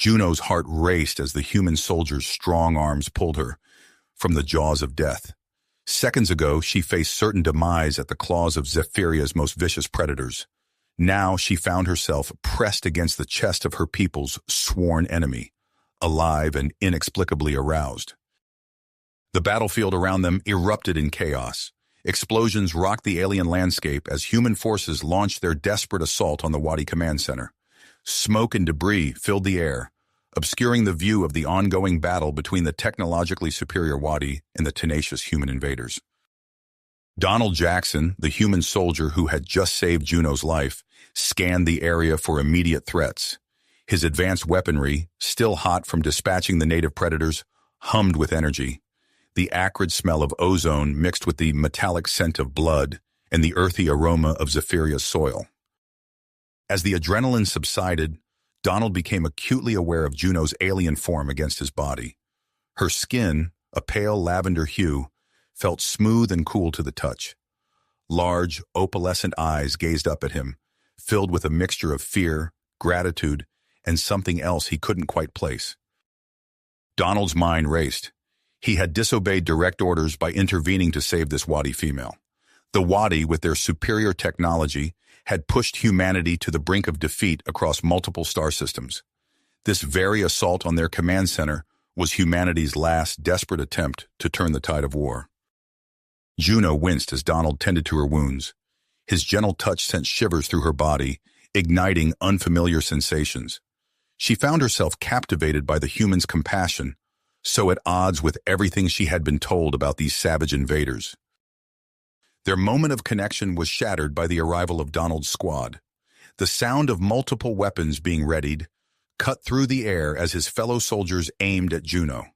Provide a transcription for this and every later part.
Juno's heart raced as the human soldier's strong arms pulled her from the jaws of death. Seconds ago, she faced certain demise at the claws of Zephyria's most vicious predators. Now she found herself pressed against the chest of her people's sworn enemy, alive and inexplicably aroused. The battlefield around them erupted in chaos. Explosions rocked the alien landscape as human forces launched their desperate assault on the Wadi Command Center. Smoke and debris filled the air, obscuring the view of the ongoing battle between the technologically superior Wadi and the tenacious human invaders. Donald Jackson, the human soldier who had just saved Juno's life, scanned the area for immediate threats. His advanced weaponry, still hot from dispatching the native predators, hummed with energy. The acrid smell of ozone mixed with the metallic scent of blood and the earthy aroma of Zephyria's soil. As the adrenaline subsided, Donald became acutely aware of Juno's alien form against his body. Her skin, a pale lavender hue, felt smooth and cool to the touch. Large, opalescent eyes gazed up at him, filled with a mixture of fear, gratitude, and something else he couldn't quite place. Donald's mind raced. He had disobeyed direct orders by intervening to save this Wadi female. The Wadi, with their superior technology, had pushed humanity to the brink of defeat across multiple star systems. This very assault on their command center was humanity's last desperate attempt to turn the tide of war. Juno winced as Donald tended to her wounds. His gentle touch sent shivers through her body, igniting unfamiliar sensations. She found herself captivated by the human's compassion, so at odds with everything she had been told about these savage invaders. Their moment of connection was shattered by the arrival of Donald's squad. The sound of multiple weapons being readied cut through the air as his fellow soldiers aimed at Juno.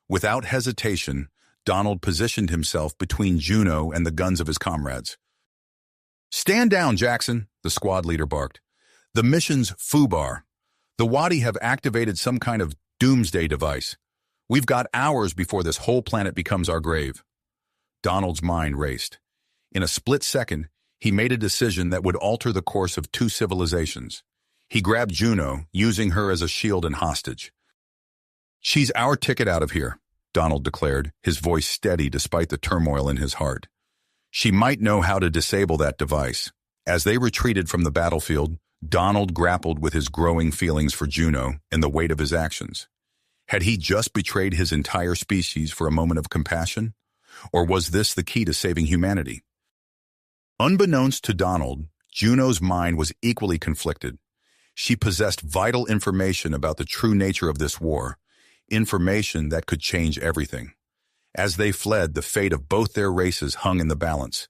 Without hesitation, Donald positioned himself between Juno and the guns of his comrades. "Stand down, Jackson," the squad leader barked. "The mission's FUBAR. The Wadi have activated some kind of doomsday device. We've got hours before this whole planet becomes our grave." Donald's mind raced. In a split second, he made a decision that would alter the course of two civilizations. He grabbed Juno, using her as a shield and hostage. "She's our ticket out of here," Donald declared, his voice steady despite the turmoil in his heart. "She might know how to disable that device." As they retreated from the battlefield, Donald grappled with his growing feelings for Juno and the weight of his actions. Had he just betrayed his entire species for a moment of compassion? Or was this the key to saving humanity? Unbeknownst to Donald, Juno's mind was equally conflicted. She possessed vital information about the true nature of this war, information that could change everything. As they fled, the fate of both their races hung in the balance,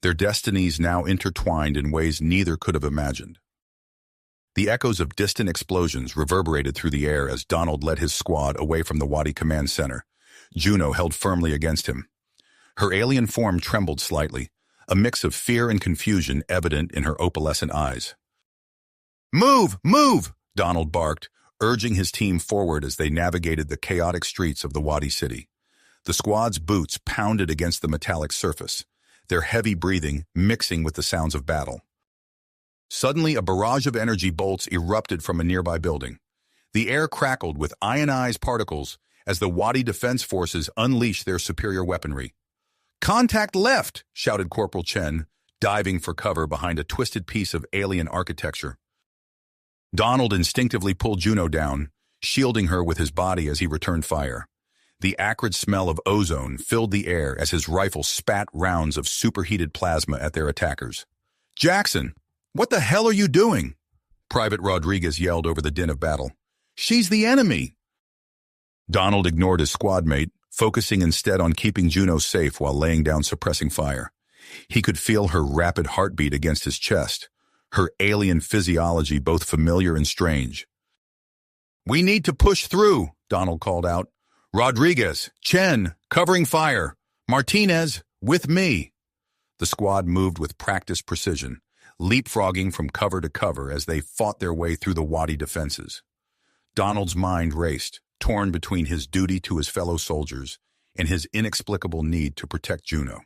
their destinies now intertwined in ways neither could have imagined. The echoes of distant explosions reverberated through the air as Donald led his squad away from the Wadi Command Center. Juno held firmly against him. Her alien form trembled slightly, a mix of fear and confusion evident in her opalescent eyes. "Move! Move!" Donald barked, urging his team forward as they navigated the chaotic streets of the Wadi city. The squad's boots pounded against the metallic surface, their heavy breathing mixing with the sounds of battle. Suddenly, a barrage of energy bolts erupted from a nearby building. The air crackled with ionized particles as the Wadi Defense Forces unleashed their superior weaponry. "Contact left!" shouted Corporal Chen, diving for cover behind a twisted piece of alien architecture. Donald instinctively pulled Juno down, shielding her with his body as he returned fire. The acrid smell of ozone filled the air as his rifle spat rounds of superheated plasma at their attackers. "Jackson, what the hell are you doing?" Private Rodriguez yelled over the din of battle. "She's the enemy!" Donald ignored his squad mate, focusing instead on keeping Juno safe while laying down suppressing fire. He could feel her rapid heartbeat against his chest, her alien physiology both familiar and strange. "We need to push through," Donald called out. "Rodriguez, Chen, covering fire. Martinez, with me." The squad moved with practiced precision, leapfrogging from cover to cover as they fought their way through the Wadi defenses. Donald's mind raced, torn between his duty to his fellow soldiers and his inexplicable need to protect Juno.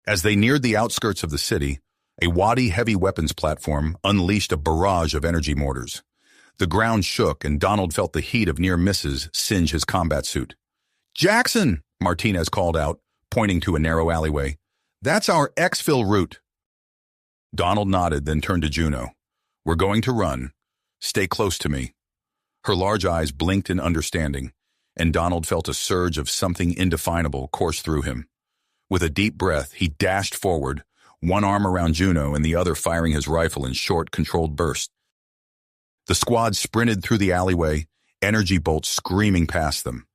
As they neared the outskirts of the city, a Wadi heavy weapons platform unleashed a barrage of energy mortars. The ground shook, and Donald felt the heat of near misses singe his combat suit. "Jackson!" Martinez called out, pointing to a narrow alleyway. "That's our exfil route." Donald nodded, then turned to Juno. "We're going to run. Stay close to me." Her large eyes blinked in understanding, and Donald felt a surge of something indefinable course through him. With a deep breath, he dashed forward, one arm around Juno and the other firing his rifle in short, controlled bursts. The squad sprinted through the alleyway, energy bolts screaming past them.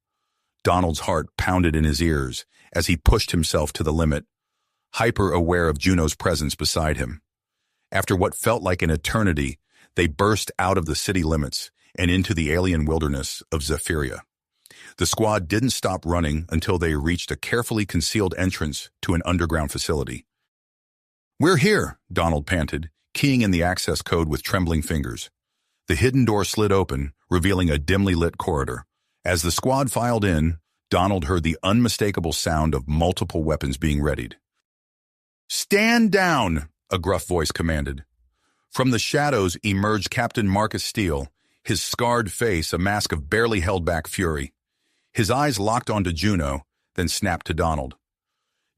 Donald's heart pounded in his ears as he pushed himself to the limit, hyper-aware of Juno's presence beside him. After what felt like an eternity, they burst out of the city limits and into the alien wilderness of Zephyria. The squad didn't stop running until they reached a carefully concealed entrance to an underground facility. "We're here," Donald panted, keying in the access code with trembling fingers. The hidden door slid open, revealing a dimly lit corridor. As the squad filed in, Donald heard the unmistakable sound of multiple weapons being readied. "Stand down!" a gruff voice commanded. From the shadows emerged Captain Marcus Steele, his scarred face a mask of barely held-back fury. His eyes locked onto Juno, then snapped to Donald.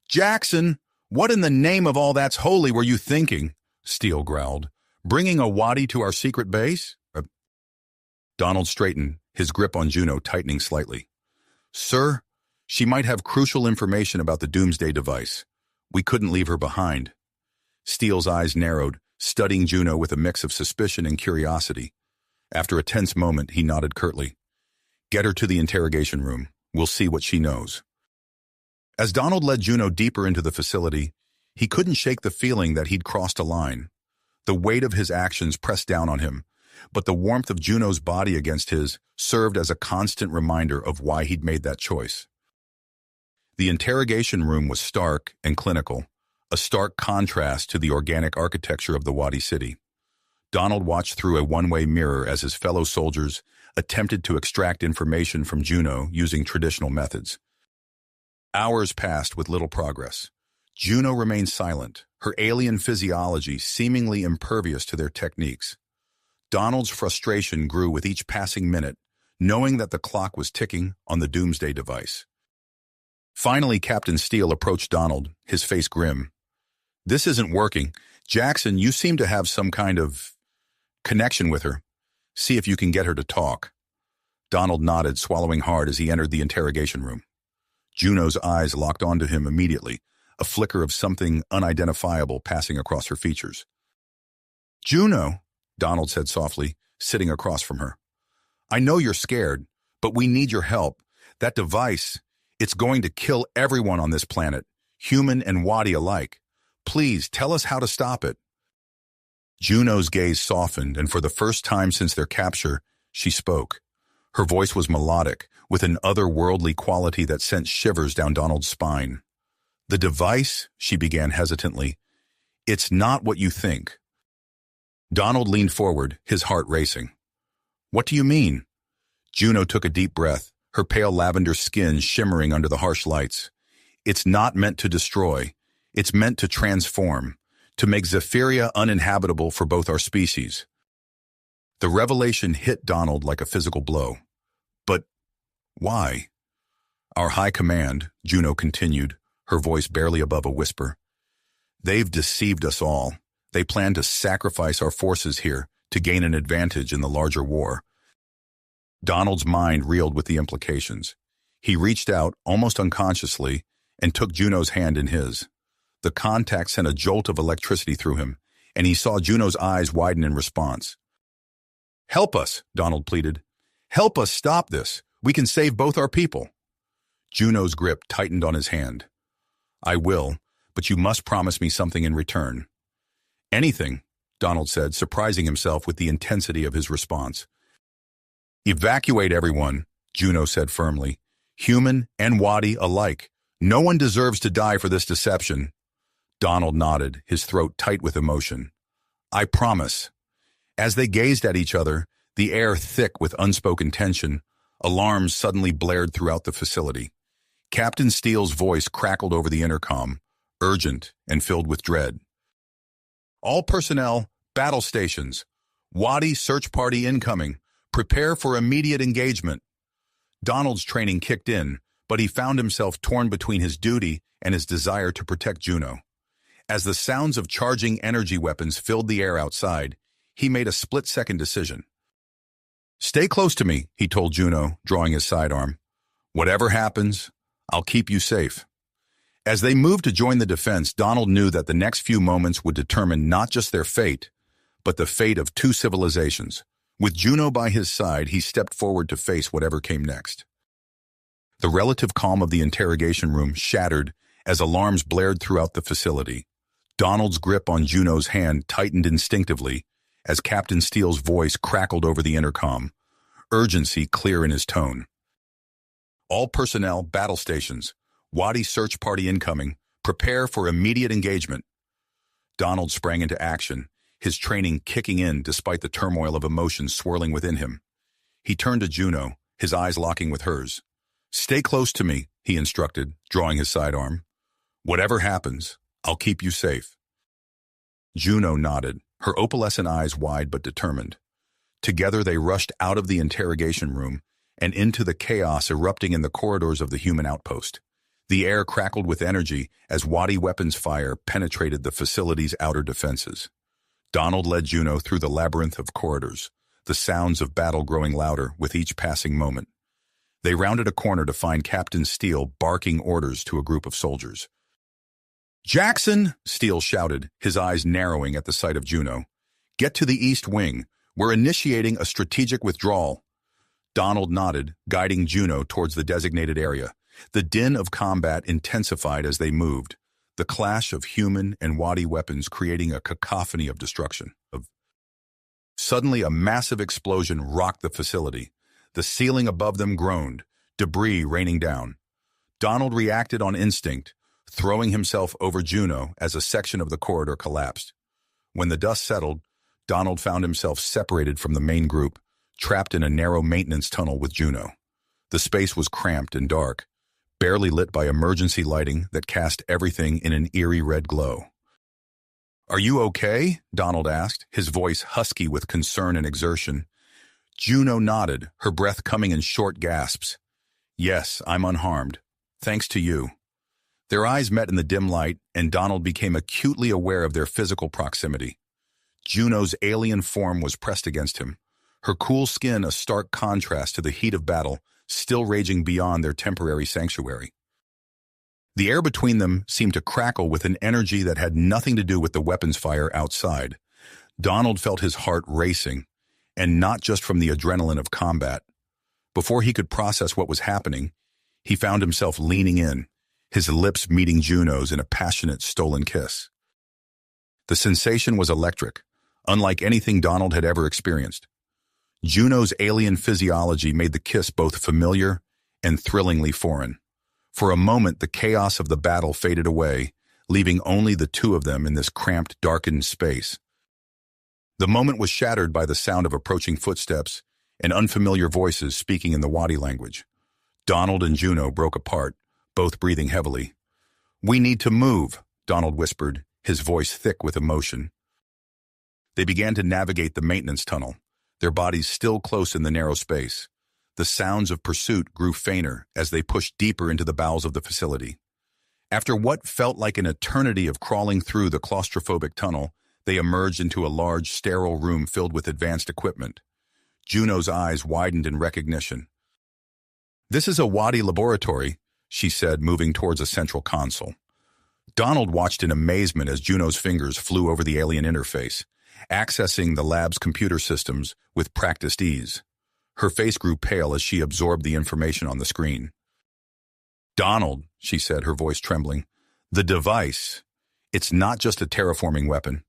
"Jackson, what in the name of all that's holy were you thinking?" Steele growled. "Bringing a Wadi to our secret base?" Donald straightened, his grip on Juno tightening slightly. "Sir, she might have crucial information about the Doomsday device. We couldn't leave her behind." Steele's eyes narrowed, studying Juno with a mix of suspicion and curiosity. After a tense moment, he nodded curtly. "Get her to the interrogation room. We'll see what she knows." As Donald led Juno deeper into the facility, he couldn't shake the feeling that he'd crossed a line. The weight of his actions pressed down on him, but the warmth of Juno's body against his served as a constant reminder of why he'd made that choice. The interrogation room was stark and clinical, a stark contrast to the organic architecture of the Wadi City. Donald watched through a one-way mirror as his fellow soldiers attempted to extract information from Juno using traditional methods. Hours passed with little progress. Juno remained silent, her alien physiology seemingly impervious to their techniques. Donald's frustration grew with each passing minute, knowing that the clock was ticking on the Doomsday device. Finally, Captain Steele approached Donald, his face grim. "This isn't working. Jackson, you seem to have some kind of connection with her. See if you can get her to talk." Donald nodded, swallowing hard as he entered the interrogation room. Juno's eyes locked onto him immediately, a flicker of something unidentifiable passing across her features. "Juno," Donald said softly, sitting across from her. "I know you're scared, but we need your help. That device, it's going to kill everyone on this planet, human and Wadi alike. Please tell us how to stop it." Juno's gaze softened, and for the first time since their capture, she spoke. Her voice was melodic, with an otherworldly quality that sent shivers down Donald's spine. "The device," she began hesitantly, "it's not what you think." Donald leaned forward, his heart racing. "What do you mean?" Juno took a deep breath, her pale lavender skin shimmering under the harsh lights. "It's not meant to destroy. It's meant to transform, to make Zephyria uninhabitable for both our species." The revelation hit Donald like a physical blow. "But why?" "Our high command," Juno continued, her voice barely above a whisper. "They've deceived us all. They plan to sacrifice our forces here to gain an advantage in the larger war." Donald's mind reeled with the implications. He reached out, almost unconsciously, and took Juno's hand in his. The contact sent a jolt of electricity through him, and he saw Juno's eyes widen in response. "Help us," Donald pleaded. "Help us stop this. We can save both our people." Juno's grip tightened on his hand. "I will, but you must promise me something in return." "Anything," Donald said, surprising himself with the intensity of his response. "Evacuate everyone," Juno said firmly. "Human and Wadi alike. No one deserves to die for this deception." Donald nodded, his throat tight with emotion. "I promise." As they gazed at each other, the air thick with unspoken tension, alarms suddenly blared throughout the facility. Captain Steele's voice crackled over the intercom, urgent and filled with dread. "All personnel, battle stations. Wadi search party incoming." Prepare for immediate engagement. Donald's training kicked in, but he found himself torn between his duty and his desire to protect Juno. As the sounds of charging energy weapons filled the air outside, he made a split-second decision. "Stay close to me," he told Juno, drawing his sidearm. "Whatever happens, I'll keep you safe." As they moved to join the defense, Donald knew that the next few moments would determine not just their fate, but the fate of two civilizations. With Juno by his side, he stepped forward to face whatever came next. The relative calm of the interrogation room shattered as alarms blared throughout the facility. Donald's grip on Juno's hand tightened instinctively as Captain Steele's voice crackled over the intercom, urgency clear in his tone. "All personnel, battle stations. Wadi search party incoming. Prepare for immediate engagement." Donald sprang into action, his training kicking in despite the turmoil of emotions swirling within him. He turned to Juno, his eyes locking with hers. "Stay close to me," he instructed, drawing his sidearm. "Whatever happens, I'll keep you safe." Juno nodded, her opalescent eyes wide but determined. Together they rushed out of the interrogation room and into the chaos erupting in the corridors of the human outpost. The air crackled with energy as Wadi weapons fire penetrated the facility's outer defenses. Donald led Juno through the labyrinth of corridors, the sounds of battle growing louder with each passing moment. They rounded a corner to find Captain Steele barking orders to a group of soldiers. "Jackson!" Steele shouted, his eyes narrowing at the sight of Juno. "Get to the east wing. We're initiating a strategic withdrawal." Donald nodded, guiding Juno towards the designated area. The din of combat intensified as they moved, the clash of human and Wadi weapons creating a cacophony of destruction. Suddenly, a massive explosion rocked the facility. The ceiling above them groaned, debris raining down. Donald reacted on instinct, throwing himself over Juno as a section of the corridor collapsed. When the dust settled, Donald found himself separated from the main group, trapped in a narrow maintenance tunnel with Juno. The space was cramped and dark, barely lit by emergency lighting that cast everything in an eerie red glow. "Are you okay?" Donald asked, his voice husky with concern and exertion. Juno nodded, her breath coming in short gasps. "Yes, I'm unharmed. Thanks to you." Their eyes met in the dim light, and Donald became acutely aware of their physical proximity. Juno's alien form was pressed against him, her cool skin a stark contrast to the heat of battle still raging beyond their temporary sanctuary. The air between them seemed to crackle with an energy that had nothing to do with the weapons fire outside. Donald felt his heart racing, and not just from the adrenaline of combat. Before he could process what was happening, he found himself leaning in, his lips meeting Juno's in a passionate, stolen kiss. The sensation was electric, unlike anything Donald had ever experienced. Juno's alien physiology made the kiss both familiar and thrillingly foreign. For a moment, the chaos of the battle faded away, leaving only the two of them in this cramped, darkened space. The moment was shattered by the sound of approaching footsteps and unfamiliar voices speaking in the Wadi language. Donald and Juno broke apart, both breathing heavily. "We need to move," Donald whispered, his voice thick with emotion. They began to navigate the maintenance tunnel, their bodies still close in the narrow space. The sounds of pursuit grew fainter as they pushed deeper into the bowels of the facility. After what felt like an eternity of crawling through the claustrophobic tunnel, they emerged into a large, sterile room filled with advanced equipment. Juno's eyes widened in recognition. "This is a Wadi laboratory," she said, moving towards a central console. Donald watched in amazement as Juno's fingers flew over the alien interface, accessing the lab's computer systems with practiced ease. Her face grew pale as she absorbed the information on the screen. "Donald," she said, her voice trembling, "the device, it's not just a terraforming weapon.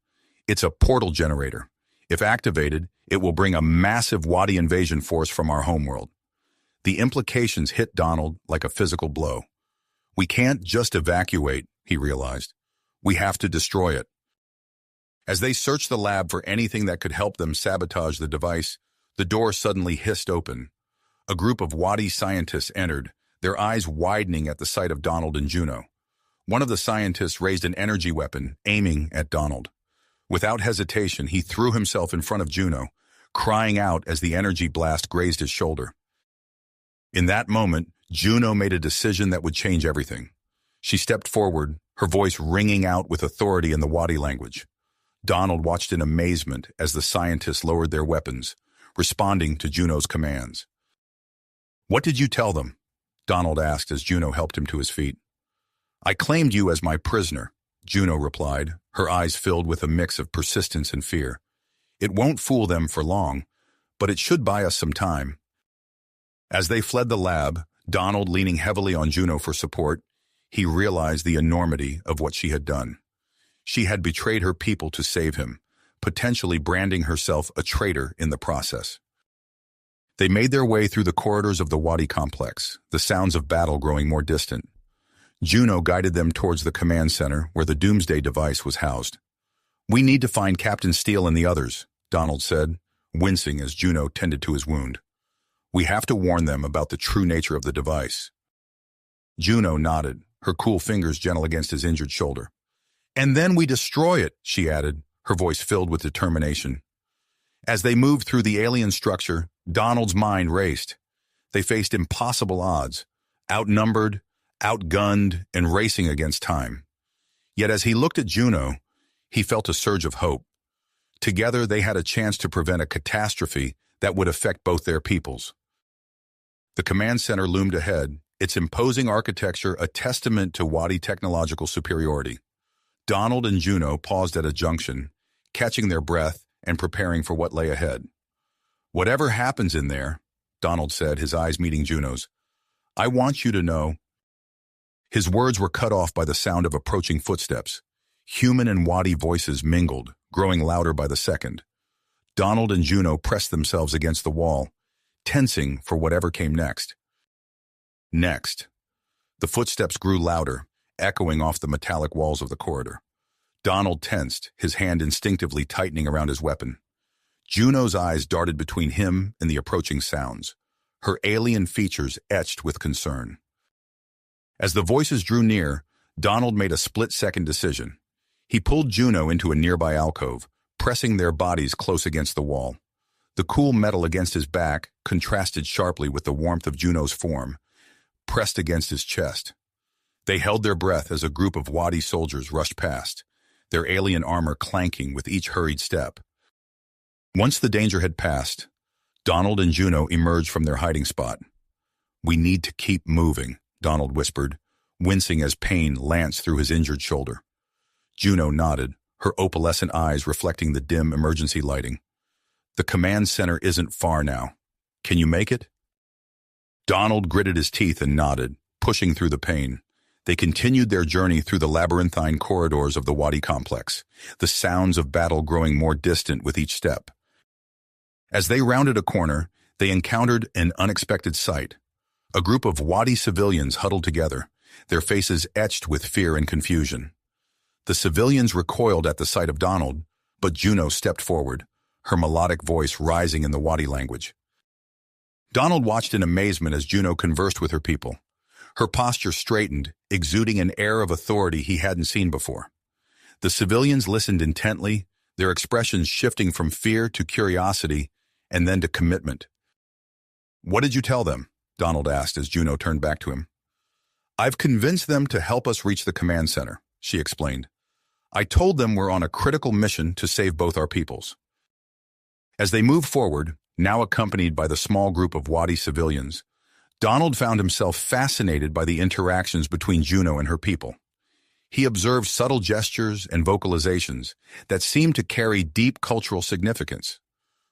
It's a portal generator. If activated, it will bring a massive Wadi invasion force from our homeworld." The implications hit Donald like a physical blow. "We can't just evacuate," he realized. "We have to destroy it." As they searched the lab for anything that could help them sabotage the device, the door suddenly hissed open. A group of Wadi scientists entered, their eyes widening at the sight of Donald and Juno. One of the scientists raised an energy weapon, aiming at Donald. Without hesitation, he threw himself in front of Juno, crying out as the energy blast grazed his shoulder. In that moment, Juno made a decision that would change everything. She stepped forward, her voice ringing out with authority in the Wadi language. Donald watched in amazement as the scientists lowered their weapons, responding to Juno's commands. "What did you tell them?" Donald asked as Juno helped him to his feet. "I claimed you as my prisoner," Juno replied, her eyes filled with a mix of persistence and fear. "It won't fool them for long, but it should buy us some time." As they fled the lab, Donald leaning heavily on Juno for support, he realized the enormity of what she had done. She had betrayed her people to save him, potentially branding herself a traitor in the process. They made their way through the corridors of the Wadi complex, the sounds of battle growing more distant. Juno guided them towards the command center where the doomsday device was housed. "We need to find Captain Steele and the others," Donald said, wincing as Juno tended to his wound. "We have to warn them about the true nature of the device." Juno nodded, her cool fingers gentle against his injured shoulder. "And then we destroy it," she added, her voice filled with determination. As they moved through the alien structure, Donald's mind raced. They faced impossible odds, outnumbered, outgunned, and racing against time. Yet as he looked at Juno, he felt a surge of hope. Together they had a chance to prevent a catastrophe that would affect both their peoples. The command center loomed ahead, its imposing architecture a testament to Wadi technological superiority. Donald and Juno paused at a junction, catching their breath and preparing for what lay ahead. "Whatever happens in there," Donald said, his eyes meeting Juno's, "I want you to know." His words were cut off by the sound of approaching footsteps. Human and Wadi voices mingled, growing louder by the second. Donald and Juno pressed themselves against the wall, tensing for whatever came next. The footsteps grew louder, echoing off the metallic walls of the corridor. Donald tensed, his hand instinctively tightening around his weapon. Juno's eyes darted between him and the approaching sounds, her alien features etched with concern. As the voices drew near, Donald made a split-second decision. He pulled Juno into a nearby alcove, pressing their bodies close against the wall. The cool metal against his back contrasted sharply with the warmth of Juno's form, pressed against his chest. They held their breath as a group of Wadi soldiers rushed past, their alien armor clanking with each hurried step. Once the danger had passed, Donald and Juno emerged from their hiding spot. "We need to keep moving," Donald whispered, wincing as pain lanced through his injured shoulder. Juno nodded, her opalescent eyes reflecting the dim emergency lighting. "The command center isn't far now. Can you make it?" Donald gritted his teeth and nodded, pushing through the pain. They continued their journey through the labyrinthine corridors of the Wadi complex, the sounds of battle growing more distant with each step. As they rounded a corner, they encountered an unexpected sight. A group of Wadi civilians huddled together, their faces etched with fear and confusion. The civilians recoiled at the sight of Donald, but Juno stepped forward, her melodic voice rising in the Wadi language. Donald watched in amazement as Juno conversed with her people. Her posture straightened, exuding an air of authority he hadn't seen before. The civilians listened intently, their expressions shifting from fear to curiosity and then to commitment. "What did you tell them?" Donald asked as Juno turned back to him. "I've convinced them to help us reach the command center," she explained. "I told them we're on a critical mission to save both our peoples." As they moved forward, now accompanied by the small group of Wadi civilians, Donald found himself fascinated by the interactions between Juno and her people. He observed subtle gestures and vocalizations that seemed to carry deep cultural significance.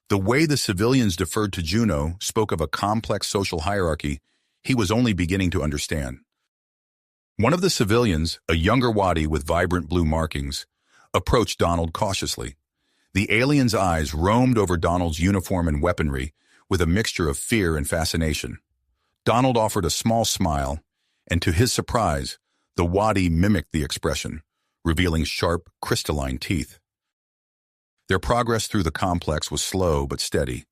The way the civilians deferred to Juno spoke of a complex social hierarchy he was only beginning to understand. One of the civilians, a younger Wadi with vibrant blue markings, approached Donald cautiously. The alien's eyes roamed over Donald's uniform and weaponry with a mixture of fear and fascination. Donald offered a small smile, and to his surprise, the Wadi mimicked the expression, revealing sharp, crystalline teeth. Their progress through the complex was slow but steady.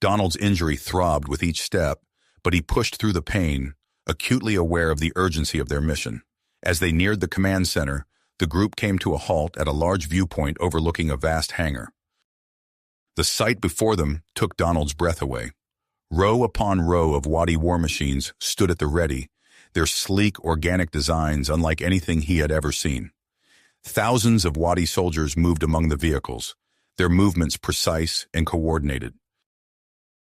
Donald's injury throbbed with each step, but he pushed through the pain, acutely aware of the urgency of their mission. As they neared the command center, the group came to a halt at a large viewpoint overlooking a vast hangar. The sight before them took Donald's breath away. Row upon row of Wadi war machines stood at the ready, their sleek, organic designs unlike anything he had ever seen. Thousands of Wadi soldiers moved among the vehicles, their movements precise and coordinated.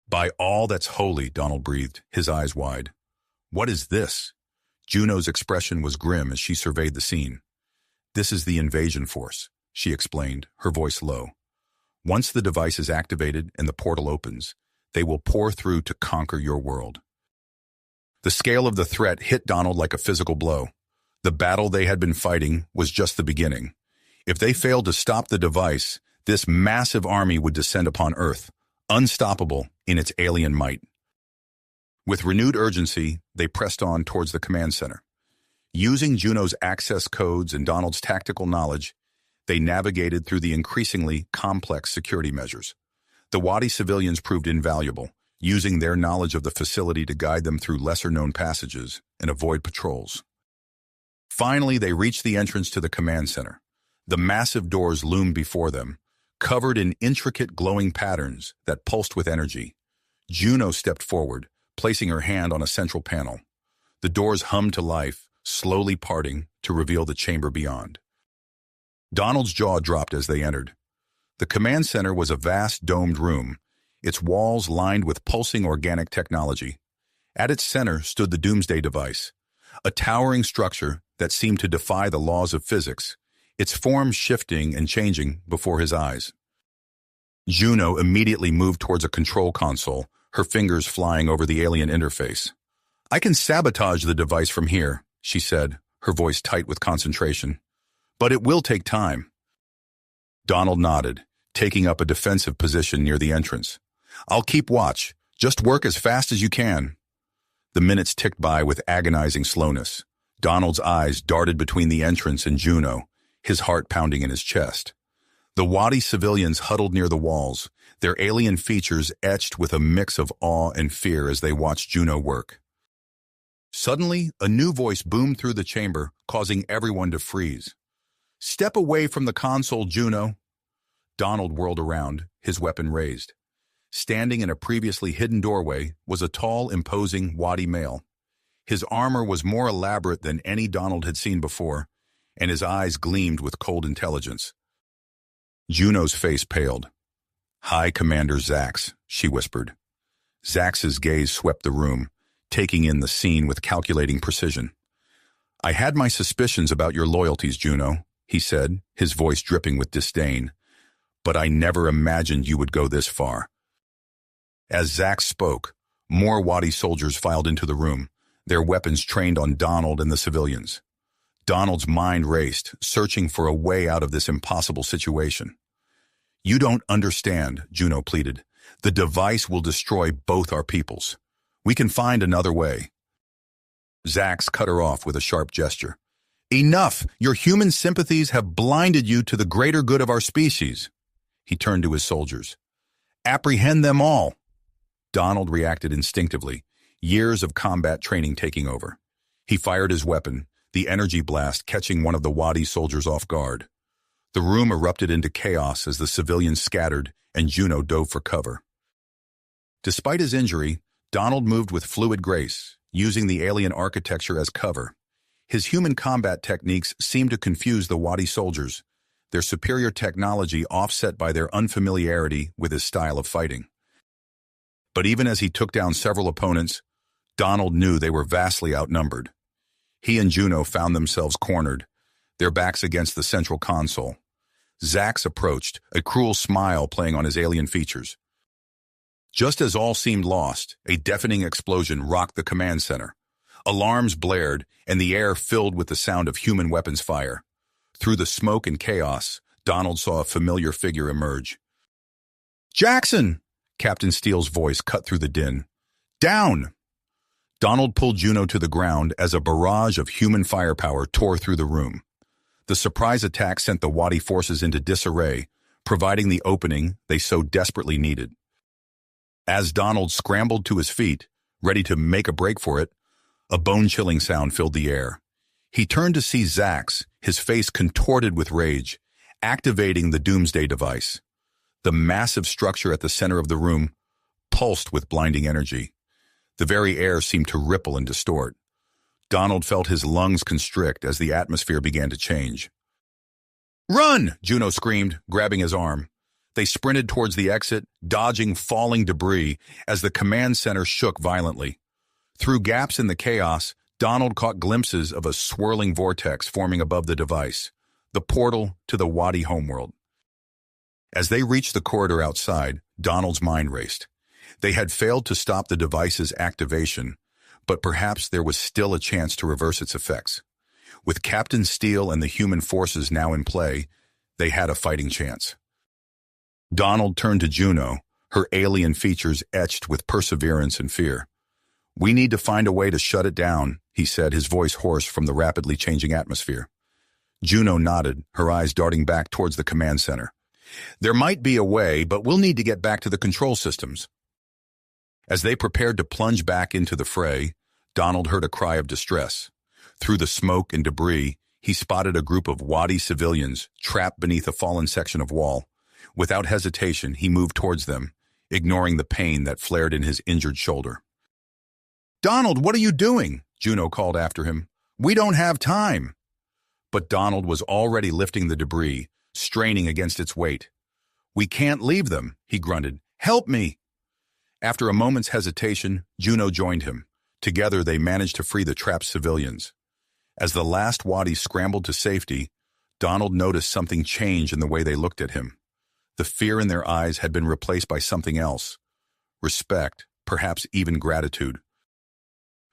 "By all that's holy," Donald breathed, his eyes wide. "What is this?" Juno's expression was grim as she surveyed the scene. "This is the invasion force," she explained, her voice low. "Once the device is activated and the portal opens, they will pour through to conquer your world." The scale of the threat hit Donald like a physical blow. The battle they had been fighting was just the beginning. If they failed to stop the device, this massive army would descend upon Earth, unstoppable in its alien might. With renewed urgency, they pressed on towards the command center. Using Juno's access codes and Donald's tactical knowledge, they navigated through the increasingly complex security measures. The Wadi civilians proved invaluable, using their knowledge of the facility to guide them through lesser-known passages and avoid patrols. Finally, they reached the entrance to the command center. The massive doors loomed before them, covered in intricate glowing patterns that pulsed with energy. Juno stepped forward, placing her hand on a central panel. The doors hummed to life, slowly parting to reveal the chamber beyond. Donald's jaw dropped as they entered. The command center was a vast domed room, its walls lined with pulsing organic technology. At its center stood the Doomsday device, a towering structure that seemed to defy the laws of physics, its form shifting and changing before his eyes. Juno immediately moved towards a control console, her fingers flying over the alien interface. "I can sabotage the device from here," she said, her voice tight with concentration. "But it will take time." Donald nodded, taking up a defensive position near the entrance. "I'll keep watch. Just work as fast as you can." The minutes ticked by with agonizing slowness. Donald's eyes darted between the entrance and Juno, his heart pounding in his chest. The Wadi civilians huddled near the walls, their alien features etched with a mix of awe and fear as they watched Juno work. Suddenly, a new voice boomed through the chamber, causing everyone to freeze. "Step away from the console, Juno." Donald whirled around, his weapon raised. Standing in a previously hidden doorway was a tall, imposing Wadi male. His armor was more elaborate than any Donald had seen before, and his eyes gleamed with cold intelligence. Juno's face paled. "High Commander Zax," she whispered. Zax's gaze swept the room, taking in the scene with calculating precision. "I had my suspicions about your loyalties, Juno," he said, his voice dripping with disdain. "But I never imagined you would go this far." As Zax spoke, more Wadi soldiers filed into the room, their weapons trained on Donald and the civilians. Donald's mind raced, searching for a way out of this impossible situation. "You don't understand," Juno pleaded. "The device will destroy both our peoples. We can find another way." Zax cut her off with a sharp gesture. "Enough! Your human sympathies have blinded you to the greater good of our species." He turned to his soldiers. "Apprehend them all." Donald reacted instinctively, years of combat training taking over. He fired his weapon, the energy blast catching one of the Wadi soldiers off guard. The room erupted into chaos as the civilians scattered and Juno dove for cover. Despite his injury, Donald moved with fluid grace, using the alien architecture as cover. His human combat techniques seemed to confuse the Wadi soldiers, their superior technology offset by their unfamiliarity with his style of fighting. But even as he took down several opponents, Donald knew they were vastly outnumbered. He and Juno found themselves cornered, their backs against the central console. Zax approached, a cruel smile playing on his alien features. Just as all seemed lost, a deafening explosion rocked the command center. Alarms blared, and the air filled with the sound of human weapons fire. Through the smoke and chaos, Donald saw a familiar figure emerge. "Jackson!" Captain Steele's voice cut through the din. "Down!" Donald pulled Juno to the ground as a barrage of human firepower tore through the room. The surprise attack sent the Wadi forces into disarray, providing the opening they so desperately needed. As Donald scrambled to his feet, ready to make a break for it, a bone-chilling sound filled the air. He turned to see Zax, his face contorted with rage, activating the Doomsday device. The massive structure at the center of the room pulsed with blinding energy. The very air seemed to ripple and distort. Donald felt his lungs constrict as the atmosphere began to change. "Run!" Juno screamed, grabbing his arm. They sprinted towards the exit, dodging falling debris as the command center shook violently. Through gaps in the chaos, Donald caught glimpses of a swirling vortex forming above the device, the portal to the Wadi homeworld. As they reached the corridor outside, Donald's mind raced. They had failed to stop the device's activation, but perhaps there was still a chance to reverse its effects. With Captain Steele and the human forces now in play, they had a fighting chance. Donald turned to Juno, her alien features etched with perseverance and fear. "We need to find a way to shut it down," he said, his voice hoarse from the rapidly changing atmosphere. Juno nodded, her eyes darting back towards the command center. "There might be a way, but we'll need to get back to the control systems." As they prepared to plunge back into the fray, Donald heard a cry of distress. Through the smoke and debris, he spotted a group of Wadi civilians trapped beneath a fallen section of wall. Without hesitation, he moved towards them, ignoring the pain that flared in his injured shoulder. "Donald, what are you doing?" Juno called after him. "We don't have time." But Donald was already lifting the debris, straining against its weight. "We can't leave them," he grunted. "Help me!" After a moment's hesitation, Juno joined him. Together, they managed to free the trapped civilians. As the last Wadi scrambled to safety, Donald noticed something change in the way they looked at him. The fear in their eyes had been replaced by something else. Respect, perhaps even gratitude.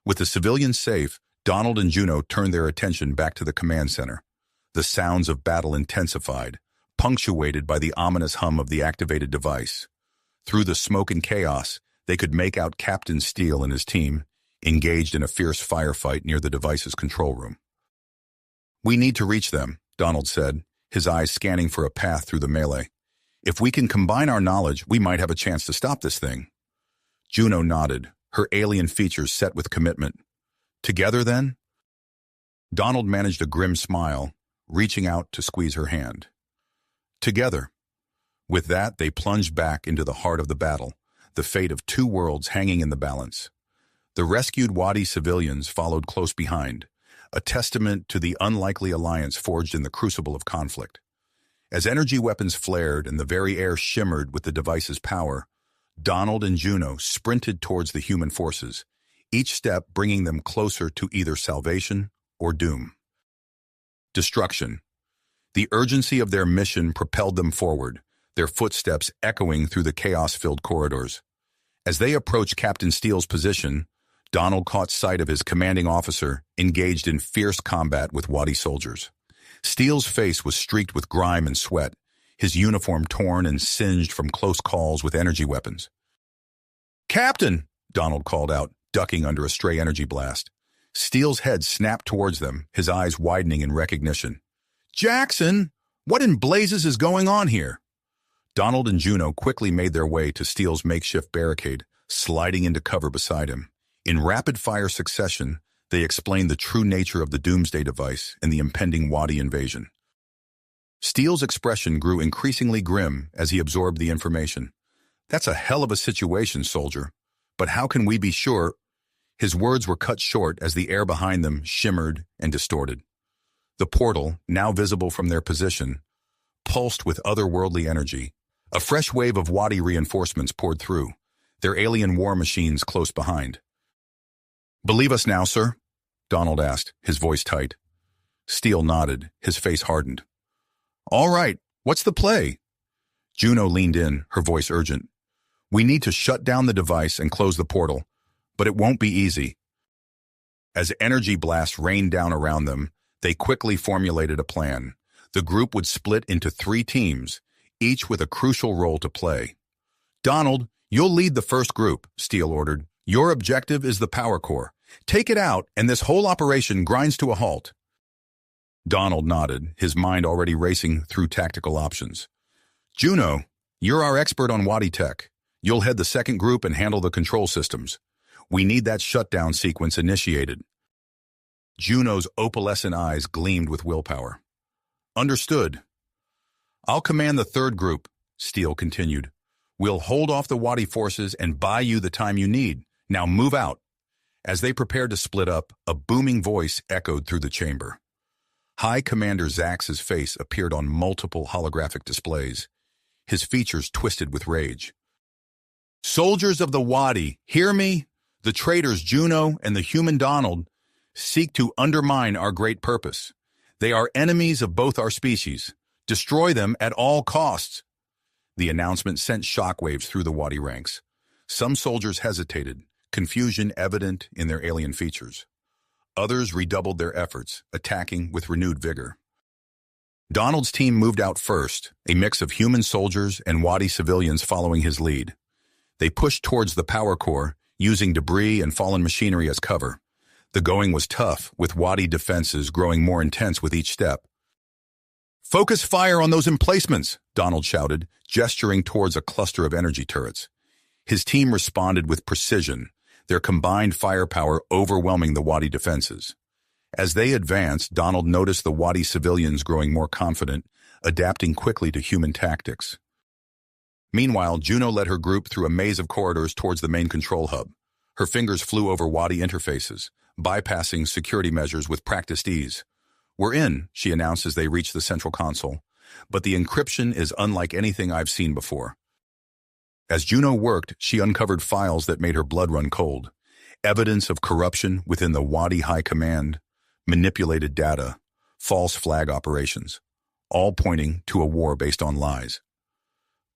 With the civilians safe, Donald and Juno turned their attention back to the command center. The sounds of battle intensified, punctuated by the ominous hum of the activated device. Through the smoke and chaos, they could make out Captain Steele and his team, engaged in a fierce firefight near the device's control room. "We need to reach them," Donald said, his eyes scanning for a path through the melee. "If we can combine our knowledge, we might have a chance to stop this thing." Juno nodded, her alien features set with commitment. "Together, then?" Donald managed a grim smile, reaching out to squeeze her hand. "Together." With that, they plunged back into the heart of the battle, the fate of two worlds hanging in the balance. The rescued Wadi civilians followed close behind, a testament to the unlikely alliance forged in the crucible of conflict. As energy weapons flared and the very air shimmered with the device's power, Donald and Juno sprinted towards the human forces, each step bringing them closer to either salvation or doom. Destruction. The urgency of their mission propelled them forward, their footsteps echoing through the chaos-filled corridors. As they approached Captain Steele's position, Donald caught sight of his commanding officer engaged in fierce combat with Wadi soldiers. Steele's face was streaked with grime and sweat, his uniform torn and singed from close calls with energy weapons. "Captain!" Donald called out, ducking under a stray energy blast. Steele's head snapped towards them, his eyes widening in recognition. "Jackson! What in blazes is going on here?" Donald and Juno quickly made their way to Steele's makeshift barricade, sliding into cover beside him. In rapid-fire succession, they explained the true nature of the Doomsday device and the impending Wadi invasion. Steele's expression grew increasingly grim as he absorbed the information. "That's a hell of a situation, soldier. But how can we be sure?" His words were cut short as the air behind them shimmered and distorted. The portal, now visible from their position, pulsed with otherworldly energy. A fresh wave of Wadi reinforcements poured through, their alien war machines close behind. "Believe us now, sir?" Donald asked, his voice tight. Steele nodded, his face hardened. "All right, what's the play?" Juno leaned in, her voice urgent. "We need to shut down the device and close the portal, but it won't be easy." As energy blasts rained down around them, they quickly formulated a plan. The group would split into 3 teams, each with a crucial role to play. "Donald, you'll lead the first group," Steele ordered. "Your objective is the power core. Take it out, and this whole operation grinds to a halt." Donald nodded, his mind already racing through tactical options. "Juno, you're our expert on Wadi tech. You'll head the second group and handle the control systems. We need that shutdown sequence initiated." Juno's opalescent eyes gleamed with willpower. "Understood. I'll command the third group," Steele continued. We'll hold off the Wadi forces and buy you the time you need. Now move out. As they prepared to split up, a booming voice echoed through the chamber. High Commander Zax's face appeared on multiple holographic displays, his features twisted with rage. Soldiers of the Wadi, hear me? The traitors Juno and the human Donald seek to undermine our great purpose. They are enemies of both our species. Destroy them at all costs. The announcement sent shockwaves through the Wadi ranks. Some soldiers hesitated, confusion evident in their alien features. Others redoubled their efforts, attacking with renewed vigor. Donald's team moved out first, a mix of human soldiers and Wadi civilians following his lead. They pushed towards the power core, using debris and fallen machinery as cover. The going was tough, with Wadi defenses growing more intense with each step. Focus fire on those emplacements, Donald shouted, gesturing towards a cluster of energy turrets. His team responded with precision, their combined firepower overwhelming the Wadi defenses. As they advanced, Donald noticed the Wadi civilians growing more confident, adapting quickly to human tactics. Meanwhile, Juno led her group through a maze of corridors towards the main control hub. Her fingers flew over Wadi interfaces, bypassing security measures with practiced ease. We're in, she announced as they reached the central console, but the encryption is unlike anything I've seen before. As Juno worked, she uncovered files that made her blood run cold. Evidence of corruption within the Wadi High Command, manipulated data, false flag operations, all pointing to a war based on lies.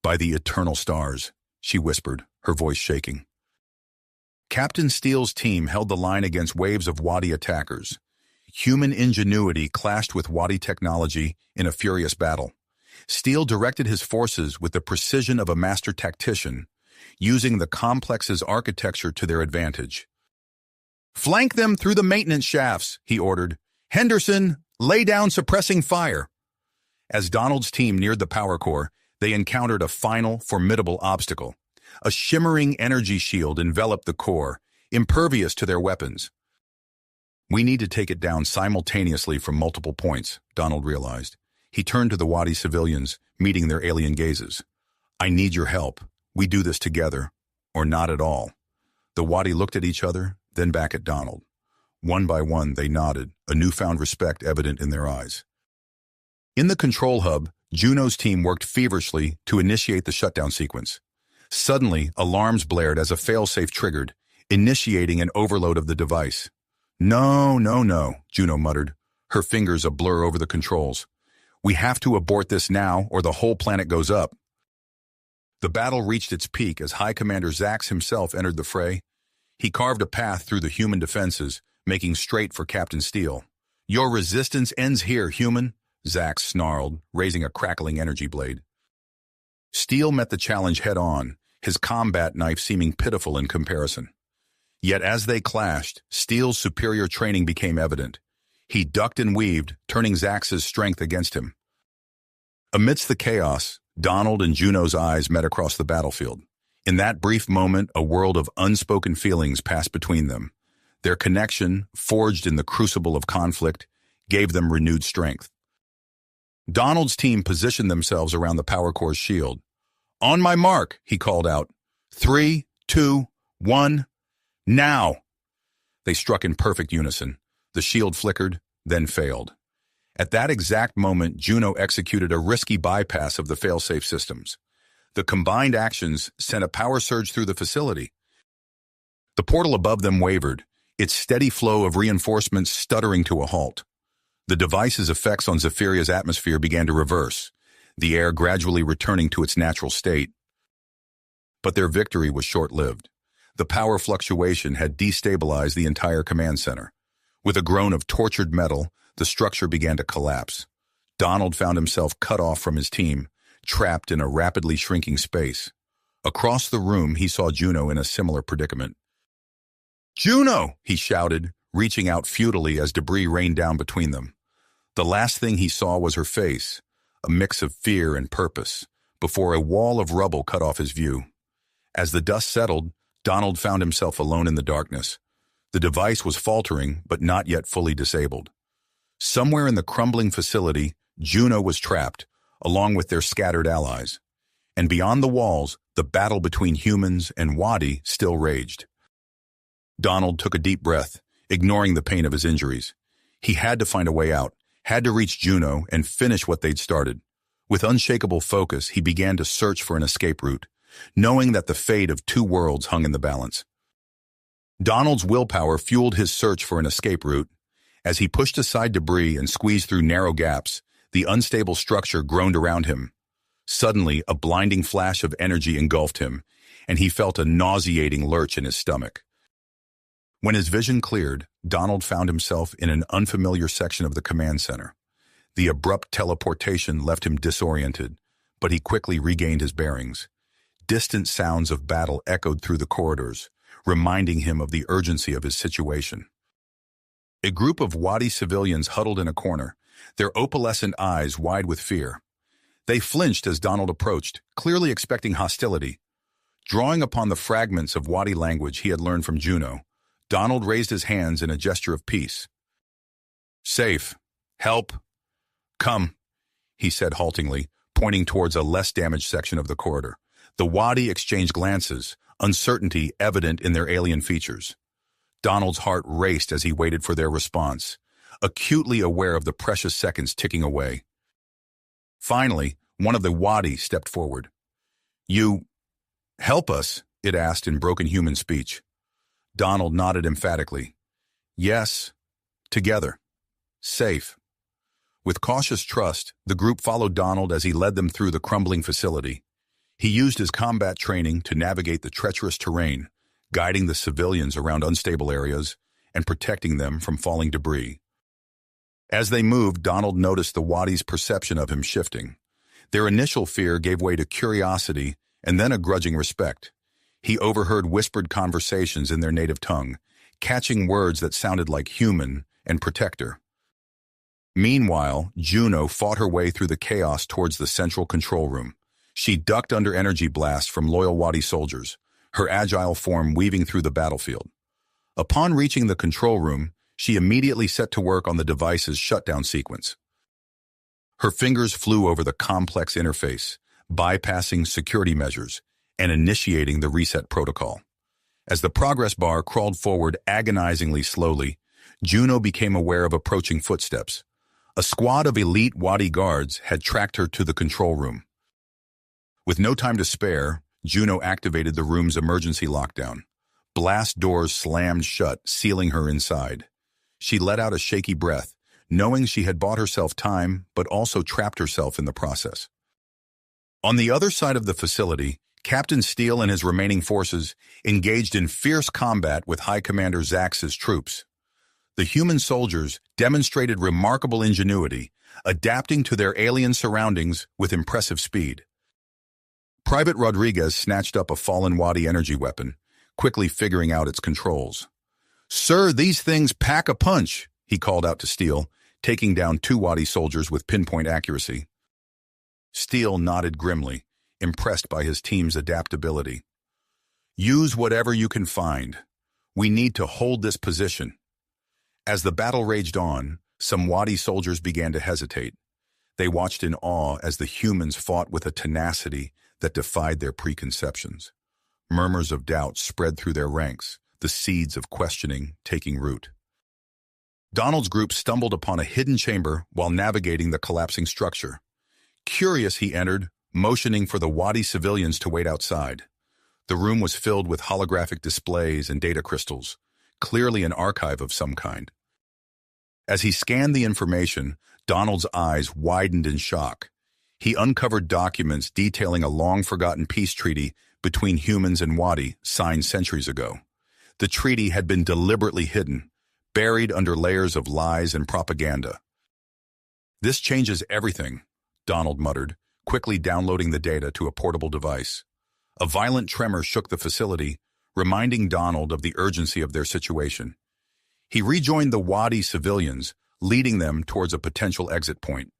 By the eternal stars, she whispered, her voice shaking. Captain Steele's team held the line against waves of Wadi attackers. Human ingenuity clashed with Wadi technology in a furious battle. Steele directed his forces with the precision of a master tactician, using the complex's architecture to their advantage. Flank them through the maintenance shafts, he ordered. Henderson, lay down suppressing fire. As Donald's team neared the power core, they encountered a final, formidable obstacle. A shimmering energy shield enveloped the core, impervious to their weapons. We need to take it down simultaneously from multiple points, Donald realized. He turned to the Wadi civilians, meeting their alien gazes. I need your help. We do this together, or not at all. The Wadi looked at each other, then back at Donald. One by one, they nodded, a newfound respect evident in their eyes. In the control hub, Juno's team worked feverishly to initiate the shutdown sequence. Suddenly, alarms blared as a failsafe triggered, initiating an overload of the device. No, Juno muttered, her fingers a blur over the controls. We have to abort this now, or the whole planet goes up. The battle reached its peak as High Commander Zax himself entered the fray. He carved a path through the human defenses, making straight for Captain Steele. Your resistance ends here, human, Zax snarled, raising a crackling energy blade. Steele met the challenge head-on, his combat knife seeming pitiful in comparison. Yet as they clashed, Steele's superior training became evident. He ducked and weaved, turning Zax's strength against him. Amidst the chaos, Donald and Juno's eyes met across the battlefield. In that brief moment, a world of unspoken feelings passed between them. Their connection, forged in the crucible of conflict, gave them renewed strength. Donald's team positioned themselves around the power core's shield. On my mark, he called out. 3, 2, 1, now! They struck in perfect unison. The shield flickered, then failed. At that exact moment, Juno executed a risky bypass of the failsafe systems. The combined actions sent a power surge through the facility. The portal above them wavered, its steady flow of reinforcements stuttering to a halt. The device's effects on Zephiria's atmosphere began to reverse, the air gradually returning to its natural state. But their victory was short-lived. The power fluctuation had destabilized the entire command center. With a groan of tortured metal, the structure began to collapse. Donald found himself cut off from his team, trapped in a rapidly shrinking space. Across the room, he saw Juno in a similar predicament. Juno! He shouted, reaching out futilely as debris rained down between them. The last thing he saw was her face, a mix of fear and purpose, before a wall of rubble cut off his view. As the dust settled, Donald found himself alone in the darkness. The device was faltering, but not yet fully disabled. Somewhere in the crumbling facility, Juno was trapped, along with their scattered allies. and beyond the walls, the battle between humans and Wadi still raged. Donald took a deep breath, ignoring the pain of his injuries. He had to find a way out, had to reach Juno and finish what they'd started. With unshakable focus, he began to search for an escape route, knowing that the fate of two worlds hung in the balance. Donald's willpower fueled his search for an escape route. As he pushed aside debris and squeezed through narrow gaps, the unstable structure groaned around him. Suddenly, a blinding flash of energy engulfed him, and he felt a nauseating lurch in his stomach. When his vision cleared, Donald found himself in an unfamiliar section of the command center. The abrupt teleportation left him disoriented, but he quickly regained his bearings. Distant sounds of battle echoed through the corridors, reminding him of the urgency of his situation. A group of Wadi civilians huddled in a corner, their opalescent eyes wide with fear. They flinched as Donald approached, clearly expecting hostility. Drawing upon the fragments of Wadi language he had learned from Juno, Donald raised his hands in a gesture of peace. "Safe. Help. Come," he said haltingly, pointing towards a less damaged section of the corridor. The Wadi exchanged glances, uncertainty evident in their alien features. Donald's heart raced as he waited for their response, acutely aware of the precious seconds ticking away. Finally, one of the Wadi stepped forward. "You help us?" it asked in broken human speech. Donald nodded emphatically. "Yes, together. Safe." With cautious trust, the group followed Donald as he led them through the crumbling facility. He used his combat training to navigate the treacherous terrain, guiding the civilians around unstable areas and protecting them from falling debris. As they moved, Donald noticed the Wadi's perception of him shifting. Their initial fear gave way to curiosity and then a grudging respect. He overheard whispered conversations in their native tongue, catching words that sounded like human and protector. Meanwhile, Juno fought her way through the chaos towards the central control room. She ducked under energy blasts from loyal Wadi soldiers, her agile form weaving through the battlefield. Upon reaching the control room, she immediately set to work on the device's shutdown sequence. Her fingers flew over the complex interface, bypassing security measures and initiating the reset protocol. As the progress bar crawled forward agonizingly slowly, Juno became aware of approaching footsteps. A squad of elite Wadi guards had tracked her to the control room. With no time to spare, Juno activated the room's emergency lockdown. Blast doors slammed shut, sealing her inside. She let out a shaky breath, knowing she had bought herself time but also trapped herself in the process. On the other side of the facility, Captain Steele and his remaining forces engaged in fierce combat with High Commander Zax's troops. The human soldiers demonstrated remarkable ingenuity, adapting to their alien surroundings with impressive speed. Private Rodriguez snatched up a fallen Wadi energy weapon, quickly figuring out its controls. "Sir, these things pack a punch," he called out to Steele, taking down two Wadi soldiers with pinpoint accuracy. Steele nodded grimly, impressed by his team's adaptability. "Use whatever you can find. We need to hold this position." As the battle raged on, some Wadi soldiers began to hesitate. They watched in awe as the humans fought with a tenacity that defied their preconceptions. Murmurs of doubt spread through their ranks, the seeds of questioning taking root. Donald's group stumbled upon a hidden chamber while navigating the collapsing structure. Curious, he entered, motioning for the Wadi civilians to wait outside. The room was filled with holographic displays and data crystals, clearly an archive of some kind. As he scanned the information, Donald's eyes widened in shock. He uncovered documents detailing a long-forgotten peace treaty between humans and Wadi, signed centuries ago. The treaty had been deliberately hidden, buried under layers of lies and propaganda. "This changes everything," Donald muttered, quickly downloading the data to a portable device. A violent tremor shook the facility, reminding Donald of the urgency of their situation. He rejoined the Wadi civilians, leading them towards a potential exit point.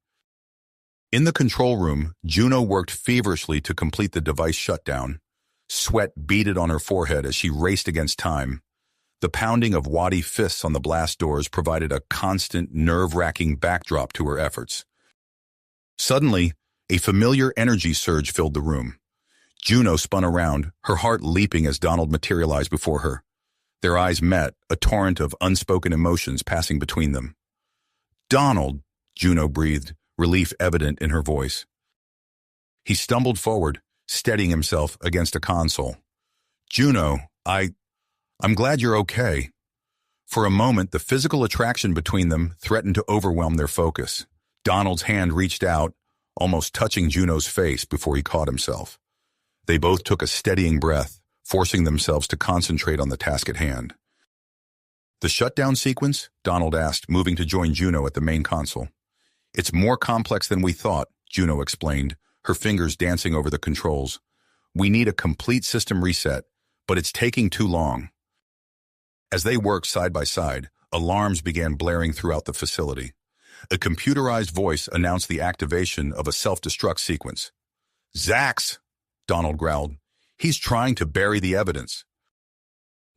In the control room, Juno worked feverishly to complete the device shutdown. Sweat beaded on her forehead as she raced against time. The pounding of Wadi fists on the blast doors provided a constant, nerve-wracking backdrop to her efforts. Suddenly, a familiar energy surge filled the room. Juno spun around, her heart leaping as Donald materialized before her. Their eyes met, a torrent of unspoken emotions passing between them. "Donald," Juno breathed, relief evident in her voice. He stumbled forward, steadying himself against a console. "Juno, I'm glad you're okay." For a moment, the physical attraction between them threatened to overwhelm their focus. Donald's hand reached out, almost touching Juno's face before he caught himself. They both took a steadying breath, forcing themselves to concentrate on the task at hand. "The shutdown sequence?" Donald asked, moving to join Juno at the main console. "It's more complex than we thought," Juno explained, her fingers dancing over the controls. "We need a complete system reset, but it's taking too long." As they worked side by side, alarms began blaring throughout the facility. A computerized voice announced the activation of a self-destruct sequence. "Zax!" Donald growled. "He's trying to bury the evidence."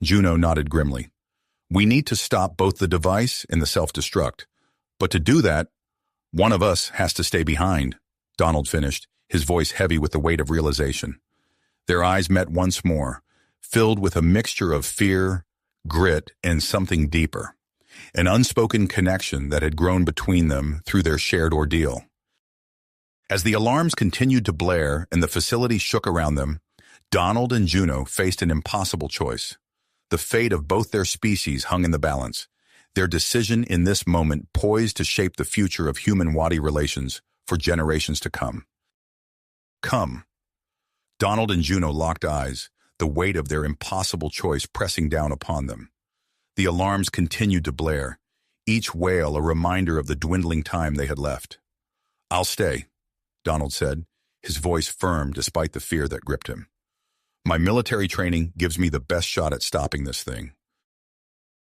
Juno nodded grimly. "We need to stop both the device and the self-destruct. But to do that, one of us has to stay behind," Donald finished, his voice heavy with the weight of realization. Their eyes met once more, filled with a mixture of fear, grit, and something deeper. An unspoken connection that had grown between them through their shared ordeal. As the alarms continued to blare and the facility shook around them, Donald and Juno faced an impossible choice. The fate of both their species hung in the balance, their decision in this moment poised to shape the future of human-Wadi relations for generations to come. "Come." Donald and Juno locked eyes, the weight of their impossible choice pressing down upon them. The alarms continued to blare, each wail a reminder of the dwindling time they had left. "I'll stay," Donald said, his voice firm despite the fear that gripped him. "My military training gives me the best shot at stopping this thing."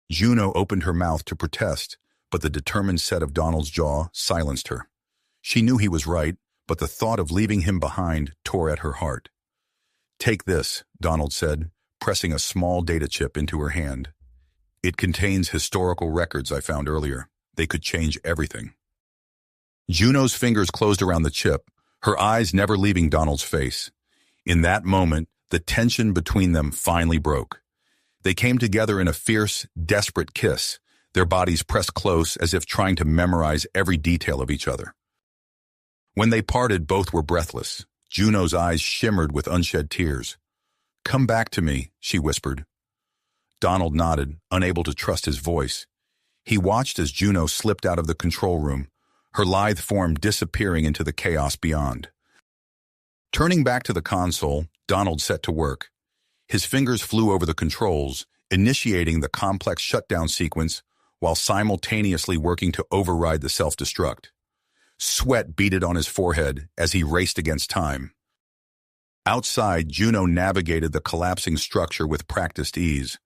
Juno opened her mouth to protest, but the determined set of Donald's jaw silenced her. She knew he was right, but the thought of leaving him behind tore at her heart. "Take this," Donald said, pressing a small data chip into her hand. "It contains historical records I found earlier. They could change everything." Juno's fingers closed around the chip, her eyes never leaving Donald's face. In that moment, the tension between them finally broke. They came together in a fierce, desperate kiss, their bodies pressed close as if trying to memorize every detail of each other. When they parted, both were breathless. Juno's eyes shimmered with unshed tears. "Come back to me," she whispered. Donald nodded, unable to trust his voice. He watched as Juno slipped out of the control room, her lithe form disappearing into the chaos beyond. Turning back to the console, Donald set to work. His fingers flew over the controls, initiating the complex shutdown sequence while simultaneously working to override the self-destruct. Sweat beaded on his forehead as he raced against time. Outside, Juno navigated the collapsing structure with practiced ease.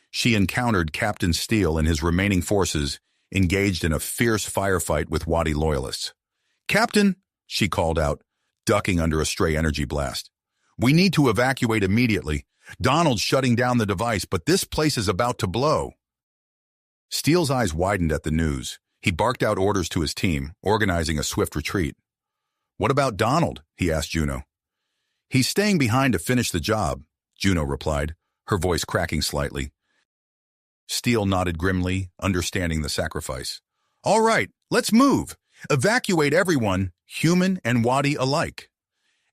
She encountered Captain Steele and his remaining forces, engaged in a fierce firefight with Wadi loyalists. "Captain," she called out, ducking under a stray energy blast. "We need to evacuate immediately. Donald's shutting down the device, but this place is about to blow." Steele's eyes widened at the news. He barked out orders to his team, organizing a swift retreat. "What about Donald?" he asked Juno. "He's staying behind to finish the job," Juno replied, her voice cracking slightly. Steele nodded grimly, understanding the sacrifice. "All right, let's move. Evacuate everyone, human and Wadi alike."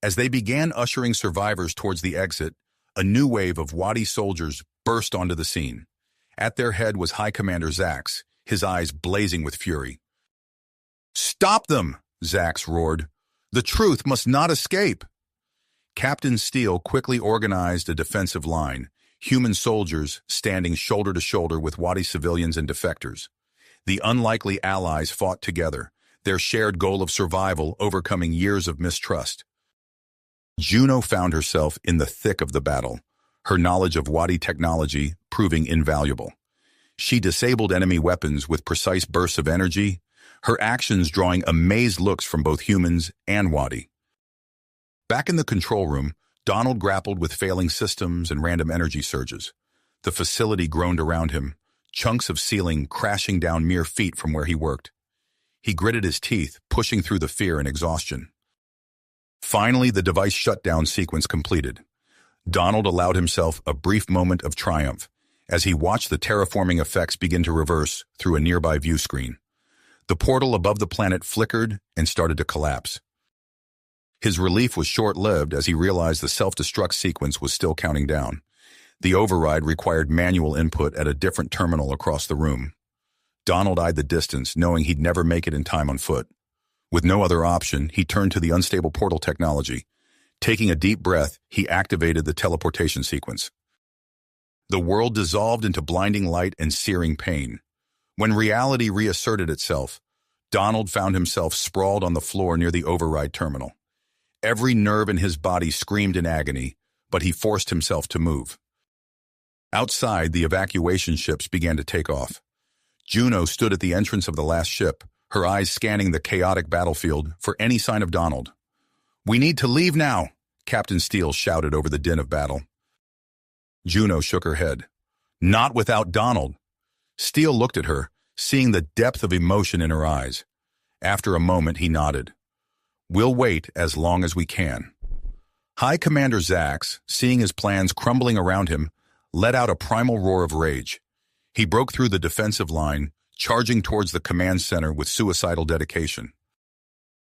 As they began ushering survivors towards the exit, a new wave of Wadi soldiers burst onto the scene. At their head was High Commander Zax, his eyes blazing with fury. "Stop them!" Zax roared. "The truth must not escape." Captain Steele quickly organized a defensive line, human soldiers standing shoulder to shoulder with Wadi civilians and defectors. The unlikely allies fought together, their shared goal of survival overcoming years of mistrust. Juno found herself in the thick of the battle, her knowledge of Wadi technology proving invaluable. She disabled enemy weapons with precise bursts of energy, her actions drawing amazed looks from both humans and Wadi. Back in the control room, Donald grappled with failing systems and random energy surges. The facility groaned around him, chunks of ceiling crashing down mere feet from where he worked. He gritted his teeth, pushing through the fear and exhaustion. Finally, the device shutdown sequence completed. Donald allowed himself a brief moment of triumph as he watched the terraforming effects begin to reverse through a nearby view screen. The portal above the planet flickered and started to collapse. His relief was short-lived as he realized the self-destruct sequence was still counting down. The override required manual input at a different terminal across the room. Donald eyed the distance, knowing he'd never make it in time on foot. With no other option, he turned to the unstable portal technology. Taking a deep breath, he activated the teleportation sequence. The world dissolved into blinding light and searing pain. When reality reasserted itself, Donald found himself sprawled on the floor near the override terminal. Every nerve in his body screamed in agony, but he forced himself to move. Outside, the evacuation ships began to take off. Juno stood at the entrance of the last ship, her eyes scanning the chaotic battlefield for any sign of Donald. "We need to leave now," Captain Steele shouted over the din of battle. Juno shook her head. "Not without Donald." Steele looked at her, seeing the depth of emotion in her eyes. After a moment, he nodded. "We'll wait as long as we can." High Commander Zax, seeing his plans crumbling around him, let out a primal roar of rage. He broke through the defensive line, charging towards the command center with suicidal dedication.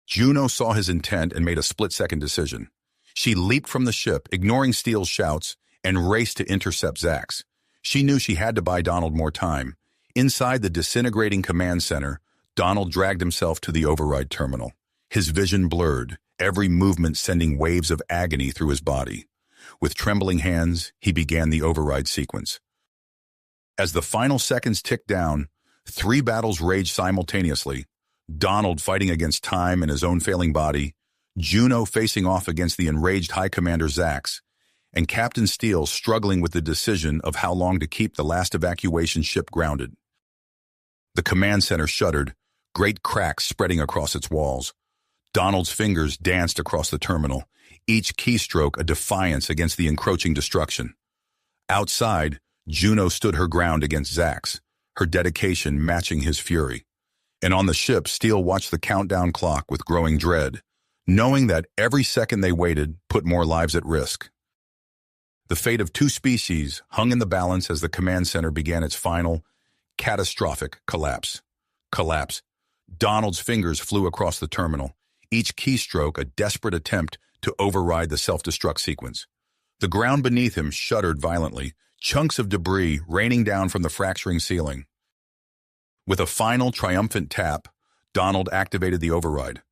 Juno saw his intent and made a split-second decision. She leaped from the ship, ignoring Steele's shouts, and raced to intercept Zax. She knew she had to buy Donald more time. Inside the disintegrating command center, Donald dragged himself to the override terminal. His vision blurred, every movement sending waves of agony through his body. With trembling hands, he began the override sequence. As the final seconds ticked down, 3 battles raged simultaneously. Donald fighting against time and his own failing body, Juno facing off against the enraged High Commander Zax, and Captain Steele struggling with the decision of how long to keep the last evacuation ship grounded. The command center shuddered, great cracks spreading across its walls. Donald's fingers danced across the terminal, each keystroke a defiance against the encroaching destruction. Outside, Juno stood her ground against Zax, her dedication matching his fury. And on the ship, Steele watched the countdown clock with growing dread, knowing that every second they waited put more lives at risk. The fate of 2 species hung in the balance as the command center began its final, catastrophic collapse. Donald's fingers flew across the terminal, each keystroke a desperate attempt to override the self-destruct sequence. The ground beneath him shuddered violently, chunks of debris raining down from the fracturing ceiling. With a final triumphant tap, Donald activated the override.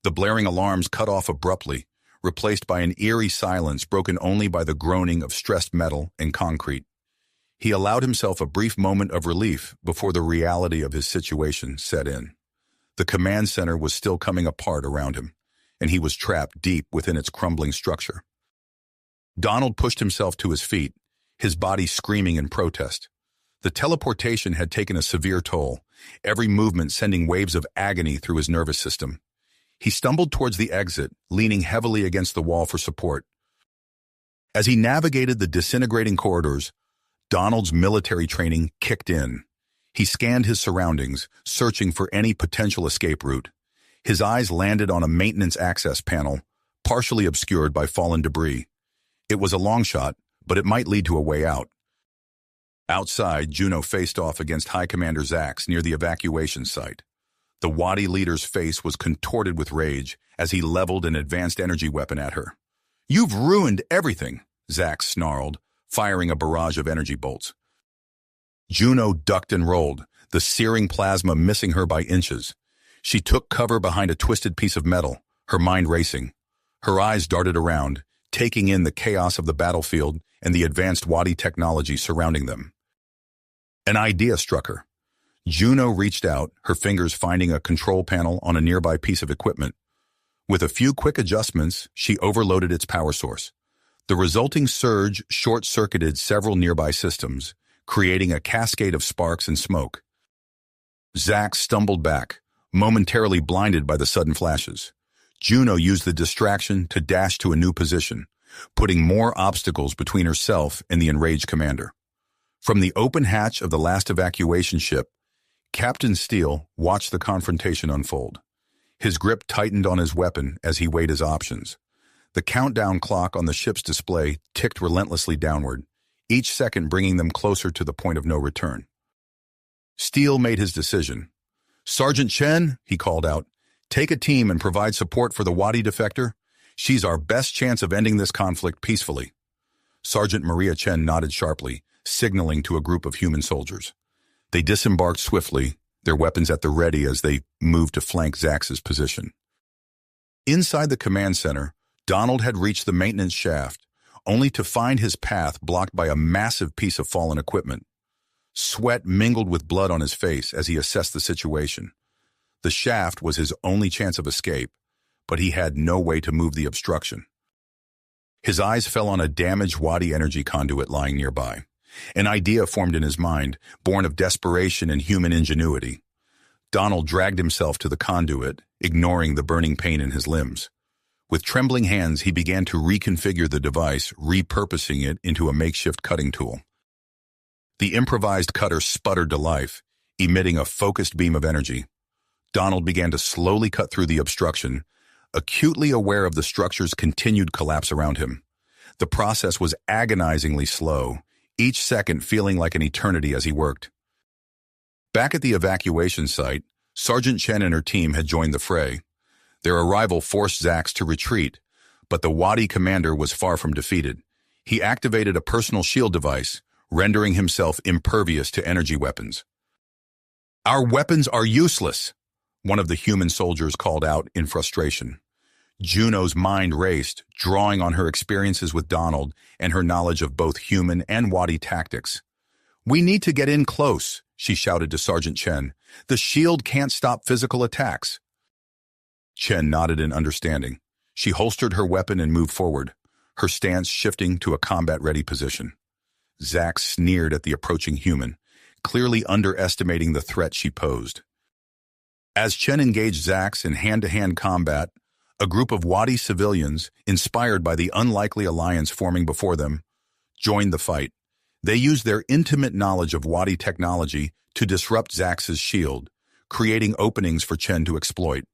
The blaring alarms cut off abruptly, replaced by an eerie silence broken only by the groaning of stressed metal and concrete. He allowed himself a brief moment of relief before the reality of his situation set in. The command center was still coming apart around him, and he was trapped deep within its crumbling structure. Donald pushed himself to his feet, his body screaming in protest. The teleportation had taken a severe toll, every movement sending waves of agony through his nervous system. He stumbled towards the exit, leaning heavily against the wall for support. As he navigated the disintegrating corridors, Donald's military training kicked in. He scanned his surroundings, searching for any potential escape route. His eyes landed on a maintenance access panel, partially obscured by fallen debris. It was a long shot, but it might lead to a way out. Outside, Juno faced off against High Commander Zax near the evacuation site. The Wadi leader's face was contorted with rage as he leveled an advanced energy weapon at her. "You've ruined everything," Zax snarled, firing a barrage of energy bolts. Juno ducked and rolled, the searing plasma missing her by inches. She took cover behind a twisted piece of metal, her mind racing. Her eyes darted around, taking in the chaos of the battlefield and the advanced Wadi technology surrounding them. An idea struck her. Juno reached out, her fingers finding a control panel on a nearby piece of equipment. With a few quick adjustments, she overloaded its power source. The resulting surge short-circuited several nearby systems, creating a cascade of sparks and smoke. Zax stumbled back, momentarily blinded by the sudden flashes. Juno used the distraction to dash to a new position, putting more obstacles between herself and the enraged commander. From the open hatch of the last evacuation ship, Captain Steele watched the confrontation unfold. His grip tightened on his weapon as he weighed his options. The countdown clock on the ship's display ticked relentlessly downward, each second bringing them closer to the point of no return. Steele made his decision. "Sergeant Chen," he called out, "take a team and provide support for the Wadi defector. She's our best chance of ending this conflict peacefully." Sergeant Maria Chen nodded sharply, signaling to a group of human soldiers. They disembarked swiftly, their weapons at the ready as they moved to flank Zax's position. Inside the command center, Donald had reached the maintenance shaft, only to find his path blocked by a massive piece of fallen equipment. Sweat mingled with blood on his face as he assessed the situation. The shaft was his only chance of escape, but he had no way to move the obstruction. His eyes fell on a damaged Wadi energy conduit lying nearby. An idea formed in his mind, born of desperation and human ingenuity. Donald dragged himself to the conduit, ignoring the burning pain in his limbs. With trembling hands, he began to reconfigure the device, repurposing it into a makeshift cutting tool. The improvised cutter sputtered to life, emitting a focused beam of energy. Donald began to slowly cut through the obstruction, acutely aware of the structure's continued collapse around him. The process was agonizingly slow, each second feeling like an eternity as he worked. Back at the evacuation site, Sergeant Chen and her team had joined the fray. Their arrival forced Zax to retreat, but the Wadi commander was far from defeated. He activated a personal shield device, rendering himself impervious to energy weapons. "Our weapons are useless," one of the human soldiers called out in frustration. Juno's mind raced, drawing on her experiences with Donald and her knowledge of both human and Wadi tactics. "We need to get in close," she shouted to Sergeant Chen. "The shield can't stop physical attacks." Chen nodded in understanding. She holstered her weapon and moved forward, her stance shifting to a combat-ready position. Zax sneered at the approaching human, clearly underestimating the threat she posed. As Chen engaged Zax in hand-to-hand combat, a group of Wadi civilians, inspired by the unlikely alliance forming before them, joined the fight. They used their intimate knowledge of Wadi technology to disrupt Zax's shield, creating openings for Chen to exploit.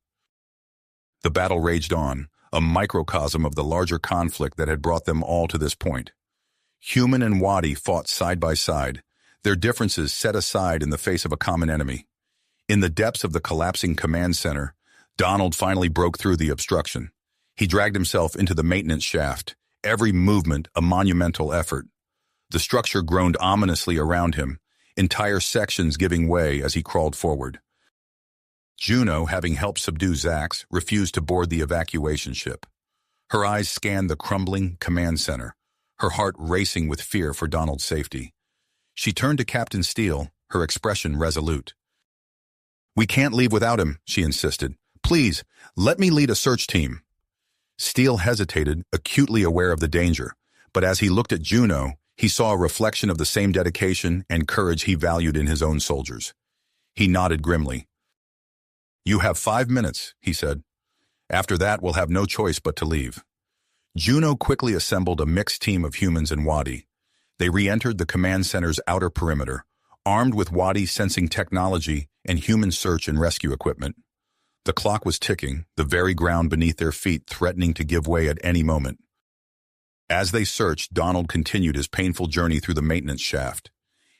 The battle raged on, a microcosm of the larger conflict that had brought them all to this point. Human and Wadi fought side by side, their differences set aside in the face of a common enemy. In the depths of the collapsing command center, Donald finally broke through the obstruction. He dragged himself into the maintenance shaft, every movement a monumental effort. The structure groaned ominously around him, entire sections giving way as he crawled forward. Juno, having helped subdue Zax, refused to board the evacuation ship. Her eyes scanned the crumbling command center, her heart racing with fear for Donald's safety. She turned to Captain Steele, her expression resolute. "We can't leave without him," she insisted. "Please, let me lead a search team." Steele hesitated, acutely aware of the danger, but as he looked at Juno, he saw a reflection of the same dedication and courage he valued in his own soldiers. He nodded grimly. "You have 5 minutes," he said. "After that, we'll have no choice but to leave." Juno quickly assembled a mixed team of humans and Wadi. They re-entered the command center's outer perimeter, armed with Wadi sensing technology and human search and rescue equipment. The clock was ticking, the very ground beneath their feet threatening to give way at any moment. As they searched, Donald continued his painful journey through the maintenance shaft.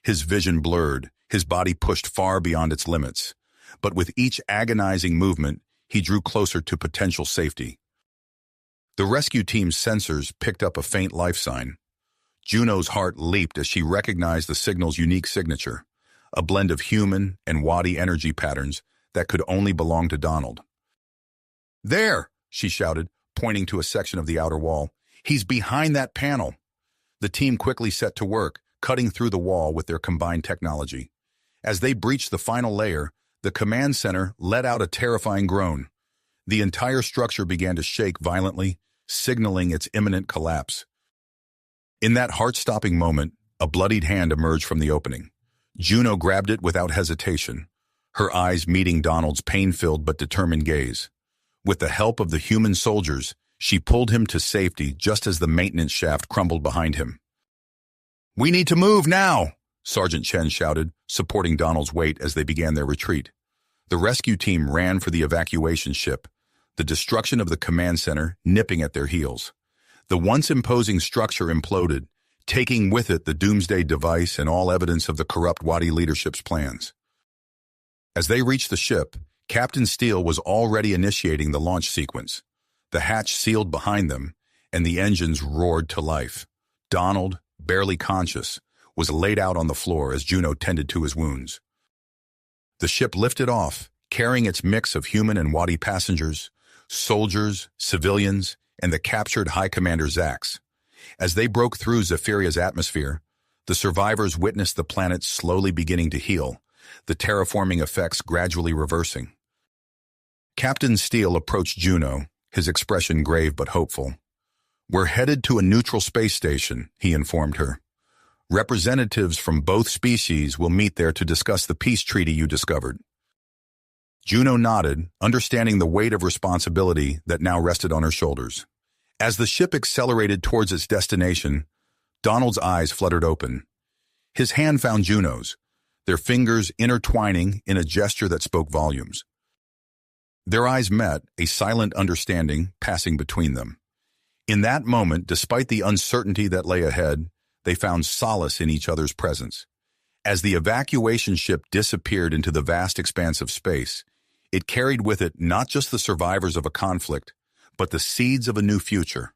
His vision blurred, his body pushed far beyond its limits. But with each agonizing movement, he drew closer to potential safety. The rescue team's sensors picked up a faint life sign. Juno's heart leaped as she recognized the signal's unique signature, a blend of human and Wadi energy patterns that could only belong to Donald. "There!" she shouted, pointing to a section of the outer wall. "He's behind that panel." The team quickly set to work, cutting through the wall with their combined technology. As they breached the final layer, the command center let out a terrifying groan. The entire structure began to shake violently, signaling its imminent collapse. In that heart-stopping moment, a bloodied hand emerged from the opening. Juno grabbed it without hesitation, her eyes meeting Donald's pain-filled but determined gaze. With the help of the human soldiers, she pulled him to safety just as the maintenance shaft crumbled behind him. "We need to move now!" Sergeant Chen shouted, supporting Donald's weight as they began their retreat. The rescue team ran for the evacuation ship, the destruction of the command center nipping at their heels. The once imposing structure imploded, taking with it the doomsday device and all evidence of the corrupt Wadi leadership's plans. As they reached the ship, Captain Steele was already initiating the launch sequence. The hatch sealed behind them, and the engines roared to life. Donald, barely conscious, was laid out on the floor as Juno tended to his wounds. The ship lifted off, carrying its mix of human and Wadi passengers, soldiers, civilians, and the captured High Commander Zax. As they broke through Zephiria's atmosphere, the survivors witnessed the planet slowly beginning to heal, the terraforming effects gradually reversing. Captain Steele approached Juno, his expression grave but hopeful. "We're headed to a neutral space station," he informed her. "Representatives from both species will meet there to discuss the peace treaty you discovered." Juno nodded, understanding the weight of responsibility that now rested on her shoulders. As the ship accelerated towards its destination, Donald's eyes fluttered open. His hand found Juno's, their fingers intertwining in a gesture that spoke volumes. Their eyes met, a silent understanding passing between them. In that moment, despite the uncertainty that lay ahead, they found solace in each other's presence. As the evacuation ship disappeared into the vast expanse of space, it carried with it not just the survivors of a conflict, but the seeds of a new future,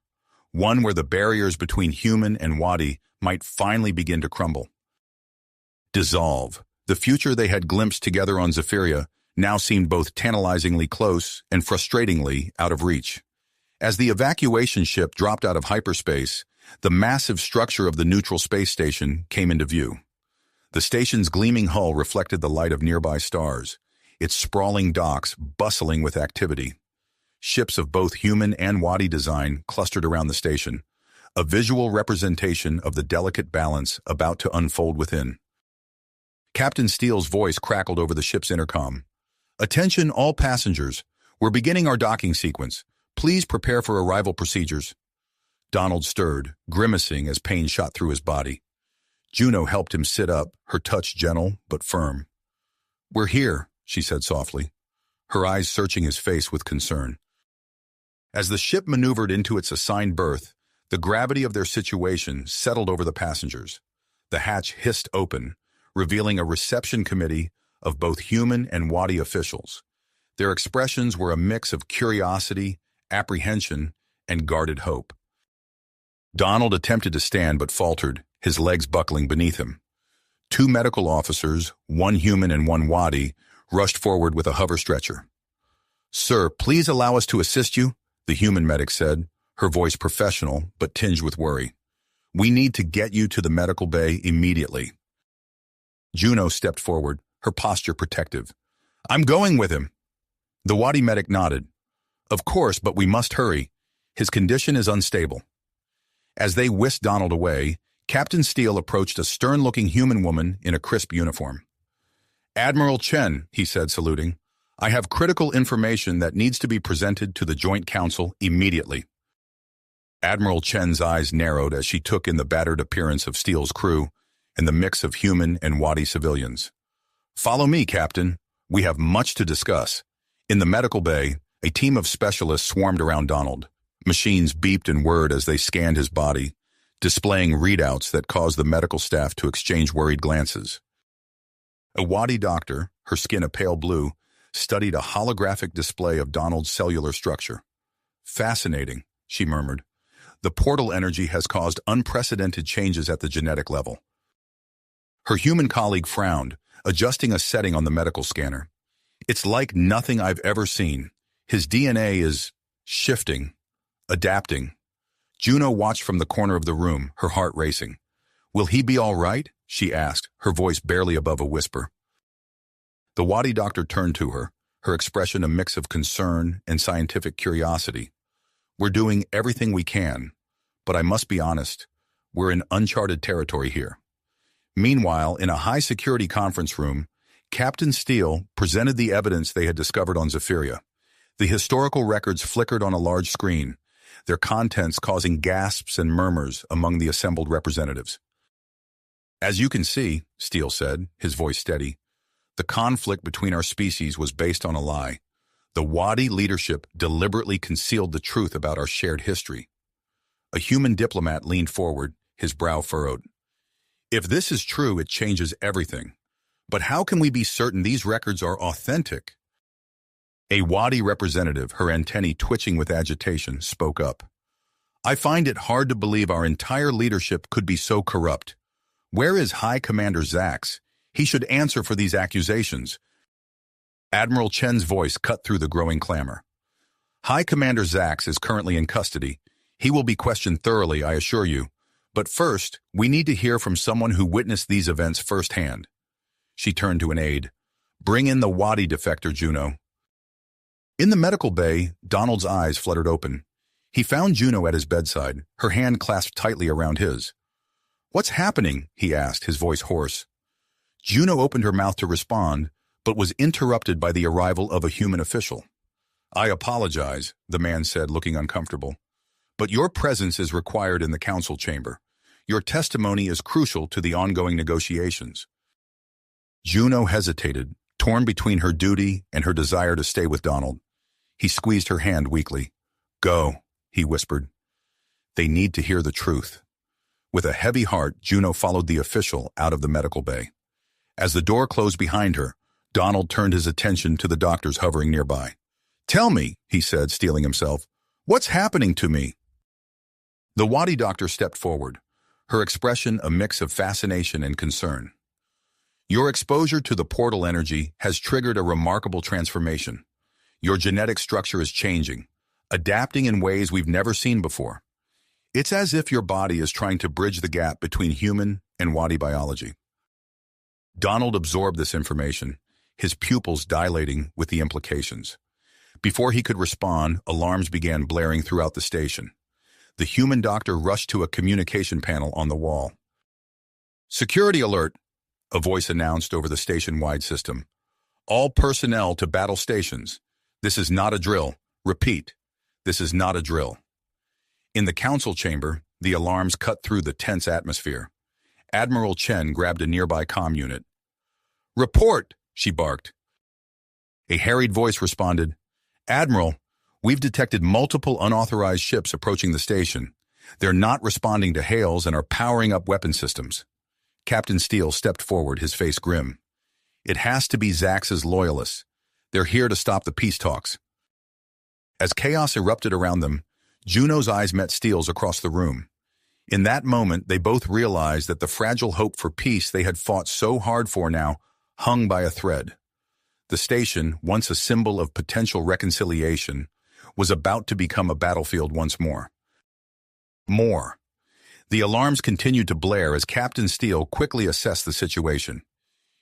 one where the barriers between human and Wadi might finally begin to crumble. Dissolve. The future they had glimpsed together on Zephyria now seemed both tantalizingly close and frustratingly out of reach. As the evacuation ship dropped out of hyperspace, the massive structure of the neutral space station came into view. The station's gleaming hull reflected the light of nearby stars, its sprawling docks bustling with activity. Ships of both human and Wadi design clustered around the station, a visual representation of the delicate balance about to unfold within. Captain Steele's voice crackled over the ship's intercom. "Attention all passengers, we're beginning our docking sequence. Please prepare for arrival procedures." Donald stirred, grimacing as pain shot through his body. Juno helped him sit up, her touch gentle but firm. "We're here," she said softly, her eyes searching his face with concern. As the ship maneuvered into its assigned berth, the gravity of their situation settled over the passengers. The hatch hissed open, revealing a reception committee of both human and Wadi officials. Their expressions were a mix of curiosity, apprehension, and guarded hope. Donald attempted to stand but faltered, his legs buckling beneath him. Two medical officers, one human and one Wadi, rushed forward with a hover stretcher. "Sir, please allow us to assist you," the human medic said, her voice professional but tinged with worry. "We need to get you to the medical bay immediately." Juno stepped forward, her posture protective. "I'm going with him." The Wadi medic nodded. "Of course, but we must hurry. His condition is unstable." As they whisked Donald away, Captain Steele approached a stern-looking human woman in a crisp uniform. "Admiral Chen," he said, saluting, "I have critical information that needs to be presented to the Joint Council immediately." Admiral Chen's eyes narrowed as she took in the battered appearance of Steele's crew and the mix of human and Wadi civilians. "Follow me, Captain. We have much to discuss." In the medical bay, a team of specialists swarmed around Donald. Machines beeped and whirred as they scanned his body, displaying readouts that caused the medical staff to exchange worried glances. A Wadi doctor, her skin a pale blue, studied a holographic display of Donald's cellular structure. "Fascinating," she murmured. "The portal energy has caused unprecedented changes at the genetic level." Her human colleague frowned, adjusting a setting on the medical scanner. "It's like nothing I've ever seen. His DNA is shifting, adapting." Juno watched from the corner of the room, her heart racing. "Will he be all right?" she asked, her voice barely above a whisper. The Wadi doctor turned to her, her expression a mix of concern and scientific curiosity. "We're doing everything we can, but I must be honest, we're in uncharted territory here." Meanwhile, in a high-security conference room, Captain Steele presented the evidence they had discovered on Zephyria. The historical records flickered on a large screen, their contents causing gasps and murmurs among the assembled representatives. "As you can see," Steele said, his voice steady, "the conflict between our species was based on a lie. The Wadi leadership deliberately concealed the truth about our shared history. A human diplomat leaned forward, his brow furrowed. If this is true, it changes everything. But how can we be certain these records are authentic? A Wadi representative, her antennae twitching with agitation, spoke up. I find it hard to believe our entire leadership could be so corrupt. Where is High Commander Zax? He should answer for these accusations. Admiral Chen's voice cut through the growing clamor. High Commander Zax is currently in custody. He will be questioned thoroughly, I assure you. But first, we need to hear from someone who witnessed these events firsthand. She turned to an aide. Bring in the Wadi defector, Juno. In the medical bay, Donald's eyes fluttered open. He found Juno at his bedside, her hand clasped tightly around his. What's happening? He asked, his voice hoarse. Juno opened her mouth to respond, but was interrupted by the arrival of a human official. I apologize, the man said, looking uncomfortable. But your presence is required in the council chamber. Your testimony is crucial to the ongoing negotiations. Juno hesitated, torn between her duty and her desire to stay with Donald. He squeezed her hand weakly. Go, he whispered. They need to hear the truth. With a heavy heart, Juno followed the official out of the medical bay. As the door closed behind her, Donald turned his attention to the doctors hovering nearby. Tell me, he said, steeling himself, what's happening to me? The Wadi doctor stepped forward, her expression a mix of fascination and concern. Your exposure to the portal energy has triggered a remarkable transformation. Your genetic structure is changing, adapting in ways we've never seen before. It's as if your body is trying to bridge the gap between human and Wadi biology. Donald absorbed this information, his pupils dilating with the implications. Before he could respond, alarms began blaring throughout the station. The human doctor rushed to a communication panel on the wall. Security alert, a voice announced over the station-wide system. All personnel to battle stations. This is not a drill. Repeat, this is not a drill. In the council chamber, the alarms cut through the tense atmosphere. Admiral Chen grabbed a nearby comm unit. Report, she barked. A harried voice responded, Admiral, we've detected multiple unauthorized ships approaching the station. They're not responding to hails and are powering up weapon systems. Captain Steele stepped forward, his face grim. It has to be Zax's loyalists. They're here to stop the peace talks. As chaos erupted around them, Juno's eyes met Steele's across the room. In that moment, they both realized that the fragile hope for peace they had fought so hard for now hung by a thread. The station, once a symbol of potential reconciliation, was about to become a battlefield once more. The alarms continued to blare as Captain Steele quickly assessed the situation.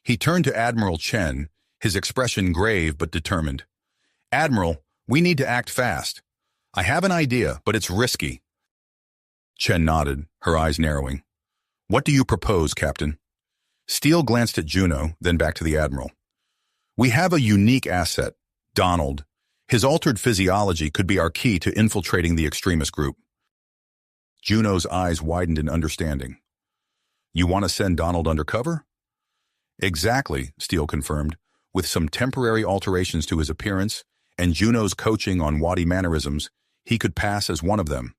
He turned to Admiral Chen, his expression grave but determined. Admiral, we need to act fast. I have an idea, but it's risky. Chen nodded, her eyes narrowing. What do you propose, Captain? Steele glanced at Juno, then back to the Admiral. We have a unique asset, Donald. His altered physiology could be our key to infiltrating the extremist group. Juno's eyes widened in understanding. You want to send Donald undercover? Exactly, Steele confirmed. With some temporary alterations to his appearance and Juno's coaching on Wadi mannerisms, he could pass as one of them.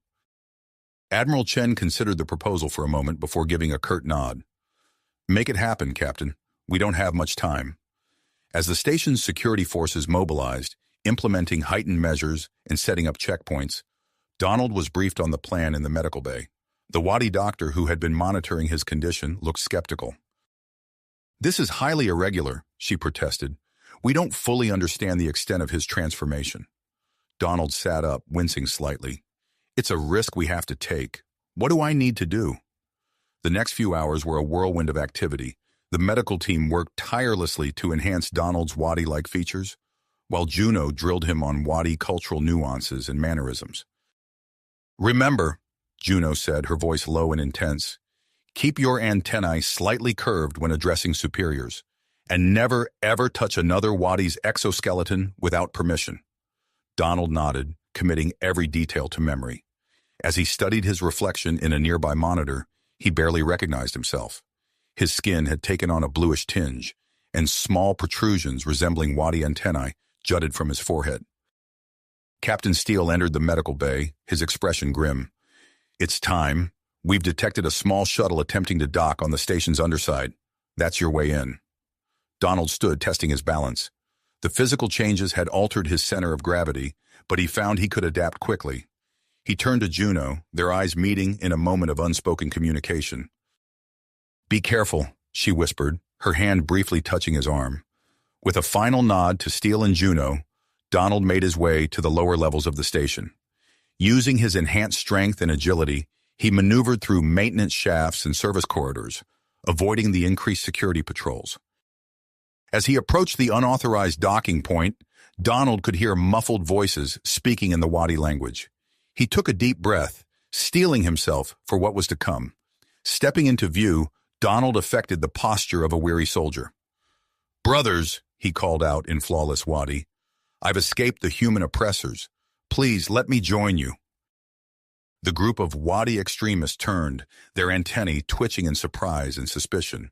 Admiral Chen considered the proposal for a moment before giving a curt nod. Make it happen, Captain. We don't have much time. As the station's security forces mobilized, implementing heightened measures and setting up checkpoints, Donald was briefed on the plan in the medical bay. The Wadi doctor who had been monitoring his condition looked skeptical. This is highly irregular, she protested. We don't fully understand the extent of his transformation. Donald sat up, wincing slightly. It's a risk we have to take. What do I need to do? The next few hours were a whirlwind of activity. The medical team worked tirelessly to enhance Donald's Wadi-like features, while Juno drilled him on Wadi cultural nuances and mannerisms. Remember, Juno said, her voice low and intense, keep your antennae slightly curved when addressing superiors, and never ever touch another Wadi's exoskeleton without permission. Donald nodded, committing every detail to memory. As he studied his reflection in a nearby monitor, he barely recognized himself. His skin had taken on a bluish tinge, and small protrusions resembling Wadi antennae jutted from his forehead. Captain Steele entered the medical bay, his expression grim. "It's time. We've detected a small shuttle attempting to dock on the station's underside. That's your way in." Donald stood, testing his balance. The physical changes had altered his center of gravity, but he found he could adapt quickly. He turned to Juno, their eyes meeting in a moment of unspoken communication. "Be careful," she whispered, her hand briefly touching his arm. With a final nod to Steele and Juno, Donald made his way to the lower levels of the station. Using his enhanced strength and agility, he maneuvered through maintenance shafts and service corridors, avoiding the increased security patrols. As he approached the unauthorized docking point, Donald could hear muffled voices speaking in the Wadi language. He took a deep breath, steeling himself for what was to come. Stepping into view, Donald affected the posture of a weary soldier. "Brothers," he called out in flawless Wadi, "I've escaped the human oppressors. Please let me join you." The group of Wadi extremists turned, their antennae twitching in surprise and suspicion.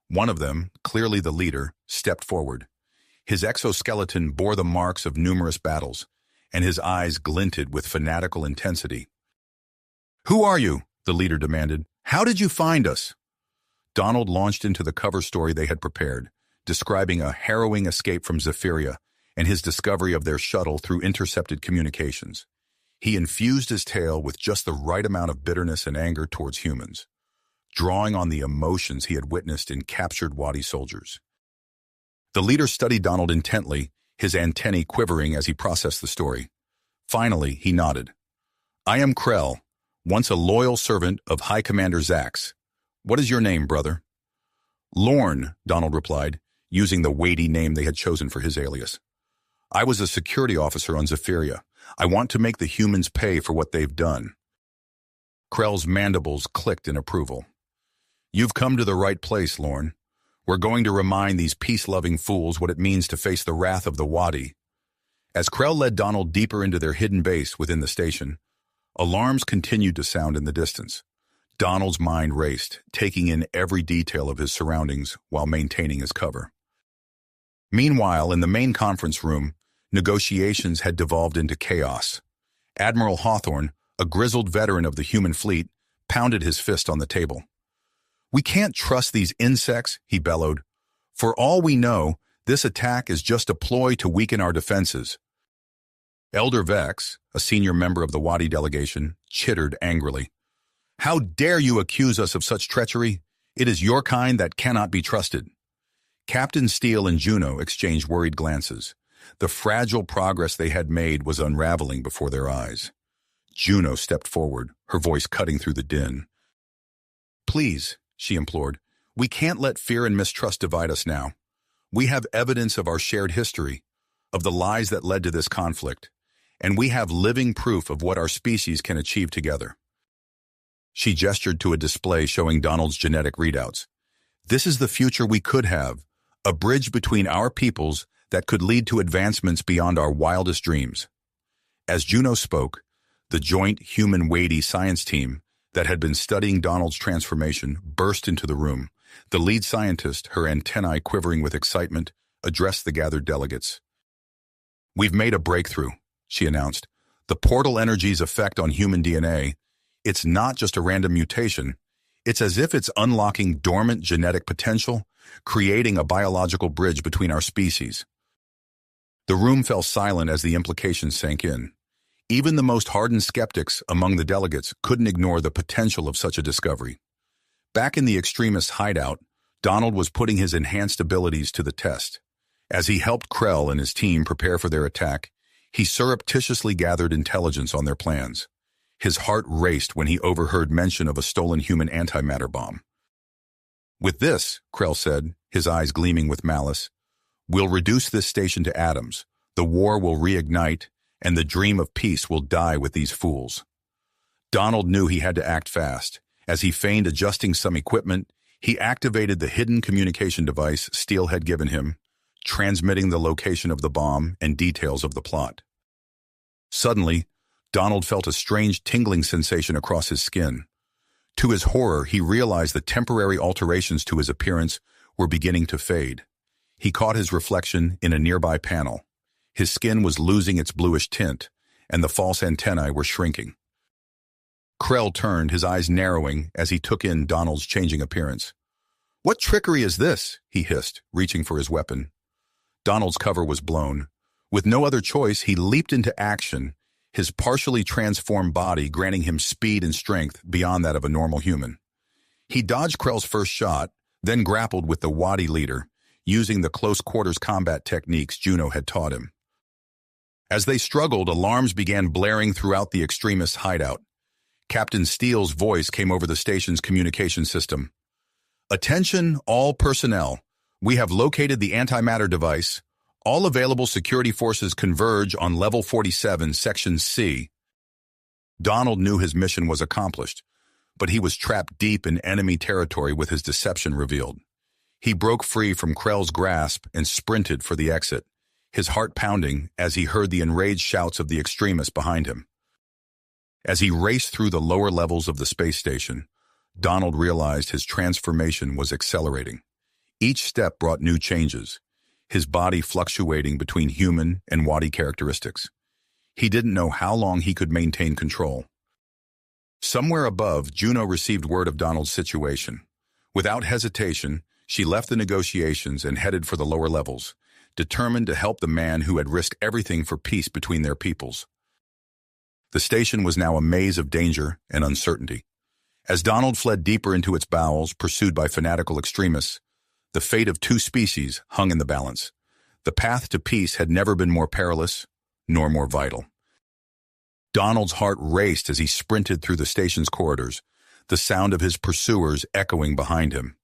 One of them, clearly the leader, stepped forward. His exoskeleton bore the marks of numerous battles, and his eyes glinted with fanatical intensity. "Who are you?" the leader demanded. "How did you find us?" Donald launched into the cover story they had prepared, describing a harrowing escape from Zephyria and his discovery of their shuttle through intercepted communications. He infused his tale with just the right amount of bitterness and anger towards humans, drawing on the emotions he had witnessed in captured Wadi soldiers. The leader studied Donald intently, his antennae quivering as he processed the story. Finally, he nodded. "I am Krell, once a loyal servant of High Commander Zax. What is your name, brother?" "Lorne," Donald replied, using the weighty name they had chosen for his alias. "I was a security officer on Zephyria. I want to make the humans pay for what they've done." Krell's mandibles clicked in approval. "You've come to the right place, Lorne. We're going to remind these peace-loving fools what it means to face the wrath of the Wadi." As Krell led Donald deeper into their hidden base within the station, alarms continued to sound in the distance. Donald's mind raced, taking in every detail of his surroundings while maintaining his cover. Meanwhile, in the main conference room, negotiations had devolved into chaos. Admiral Hawthorne, a grizzled veteran of the human fleet, pounded his fist on the table. "We can't trust these insects," he bellowed. "For all we know, this attack is just a ploy to weaken our defenses." Elder Vex, a senior member of the Wadi delegation, chittered angrily. "How dare you accuse us of such treachery? It is your kind that cannot be trusted." Captain Steele and Juno exchanged worried glances. The fragile progress they had made was unraveling before their eyes. Juno stepped forward, her voice cutting through the din. "Please," she implored, "we can't let fear and mistrust divide us now. We have evidence of our shared history, of the lies that led to this conflict, and we have living proof of what our species can achieve together." She gestured to a display showing Donald's genetic readouts. "This is the future we could have, a bridge between our peoples that could lead to advancements beyond our wildest dreams." As Juno spoke, the joint human-Wadi science team that had been studying Donald's transformation burst into the room. The lead scientist, her antennae quivering with excitement, addressed the gathered delegates. "We've made a breakthrough," she announced. "The portal energy's effect on human DNA, it's not just a random mutation. It's as if it's unlocking dormant genetic potential, creating a biological bridge between our species." The room fell silent as the implications sank in. Even the most hardened skeptics among the delegates couldn't ignore the potential of such a discovery. Back in the extremist hideout, Donald was putting his enhanced abilities to the test. As he helped Krell and his team prepare for their attack, he surreptitiously gathered intelligence on their plans. His heart raced when he overheard mention of a stolen human antimatter bomb. "With this," Krell said, his eyes gleaming with malice, "we'll reduce this station to atoms. The war will reignite, and the dream of peace will die with these fools." Donald knew he had to act fast. As he feigned adjusting some equipment, he activated the hidden communication device Steele had given him, transmitting the location of the bomb and details of the plot. Suddenly, Donald felt a strange tingling sensation across his skin. To his horror, he realized the temporary alterations to his appearance were beginning to fade. He caught his reflection in a nearby panel. His skin was losing its bluish tint, and the false antennae were shrinking. Krell turned, his eyes narrowing as he took in Donald's changing appearance. "What trickery is this?" he hissed, reaching for his weapon. Donald's cover was blown. With no other choice, he leaped into action, his partially transformed body granting him speed and strength beyond that of a normal human. He dodged Krell's first shot, then grappled with the Wadi leader, using the close-quarters combat techniques Juno had taught him. As they struggled, alarms began blaring throughout the extremists' hideout. Captain Steele's voice came over the station's communication system. "Attention, all personnel. We have located the antimatter device. All available security forces converge on Level 47, Section C." Donald knew his mission was accomplished, but he was trapped deep in enemy territory with his deception revealed. He broke free from Krell's grasp and sprinted for the exit, his heart pounding as he heard the enraged shouts of the extremists behind him. As he raced through the lower levels of the space station, Donald realized his transformation was accelerating. Each step brought new changes, his body fluctuating between human and Wadi characteristics. He didn't know how long he could maintain control. Somewhere above, Juno received word of Donald's situation. Without hesitation, she left the negotiations and headed for the lower levels, determined to help the man who had risked everything for peace between their peoples. The station was now a maze of danger and uncertainty. As Donald fled deeper into its bowels, pursued by fanatical extremists, the fate of two species hung in the balance. The path to peace had never been more perilous, nor more vital. Donald's heart raced as he sprinted through the station's corridors, the sound of his pursuers echoing behind him.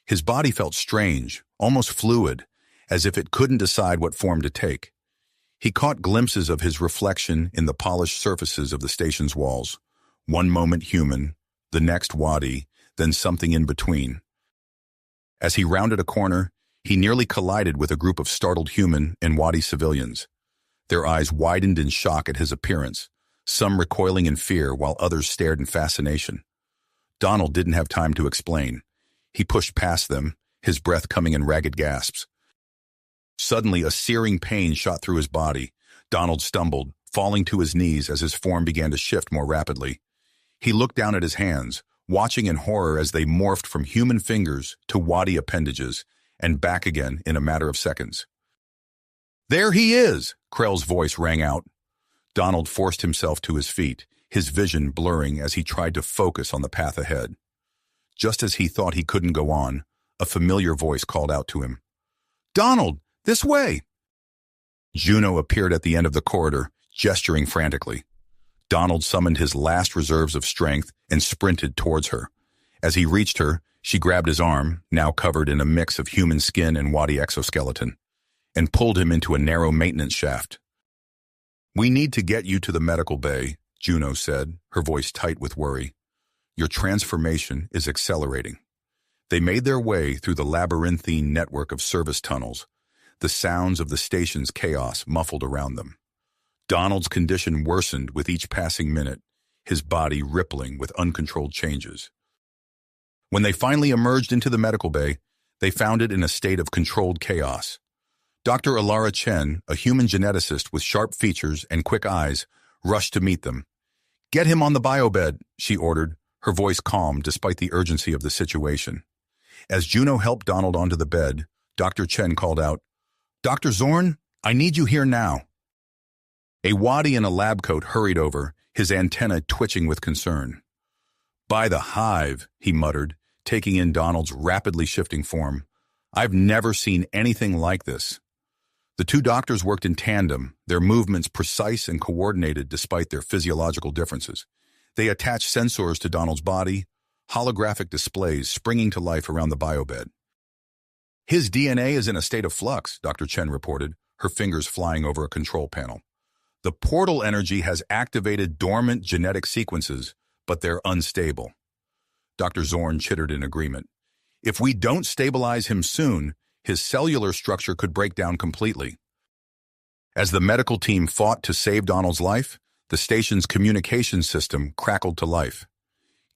His body felt strange, almost fluid, as if it couldn't decide what form to take. He caught glimpses of his reflection in the polished surfaces of the station's walls. One moment human, the next Wadi, then something in between. As he rounded a corner, he nearly collided with a group of startled human and Wadi civilians. Their eyes widened in shock at his appearance, some recoiling in fear while others stared in fascination. Donald didn't have time to explain. He pushed past them, his breath coming in ragged gasps. Suddenly, a searing pain shot through his body. Donald stumbled, falling to his knees as his form began to shift more rapidly. He looked down at his hands, watching in horror as they morphed from human fingers to Wadi appendages and back again in a matter of seconds. "There he is!" Krell's voice rang out. Donald forced himself to his feet, his vision blurring as he tried to focus on the path ahead. Just as he thought he couldn't go on, a familiar voice called out to him. "Donald, this way!" Juno appeared at the end of the corridor, gesturing frantically. Donald summoned his last reserves of strength and sprinted towards her. As he reached her, she grabbed his arm, now covered in a mix of human skin and Wadi exoskeleton, and pulled him into a narrow maintenance shaft. "We need to get you to the medical bay," Juno said, her voice tight with worry. "Your transformation is accelerating." They made their way through the labyrinthine network of service tunnels, the sounds of the station's chaos muffled around them. Donald's condition worsened with each passing minute, his body rippling with uncontrolled changes. When they finally emerged into the medical bay, they found it in a state of controlled chaos. Dr. Alara Chen, a human geneticist with sharp features and quick eyes, rushed to meet them. "Get him on the biobed," she ordered, her voice calm despite the urgency of the situation. As Juno helped Donald onto the bed, Dr. Chen called out, "Dr. Zorn, I need you here now." A Wadi in a lab coat hurried over, his antenna twitching with concern. "By the hive," he muttered, taking in Donald's rapidly shifting form. "I've never seen anything like this." The two doctors worked in tandem, their movements precise and coordinated despite their physiological differences. They attached sensors to Donald's body, holographic displays springing to life around the biobed. "His DNA is in a state of flux," Dr. Chen reported, her fingers flying over a control panel. "The portal energy has activated dormant genetic sequences, but they're unstable." Dr. Zorn chittered in agreement. "If we don't stabilize him soon, his cellular structure could break down completely." As the medical team fought to save Donald's life, the station's communication system crackled to life.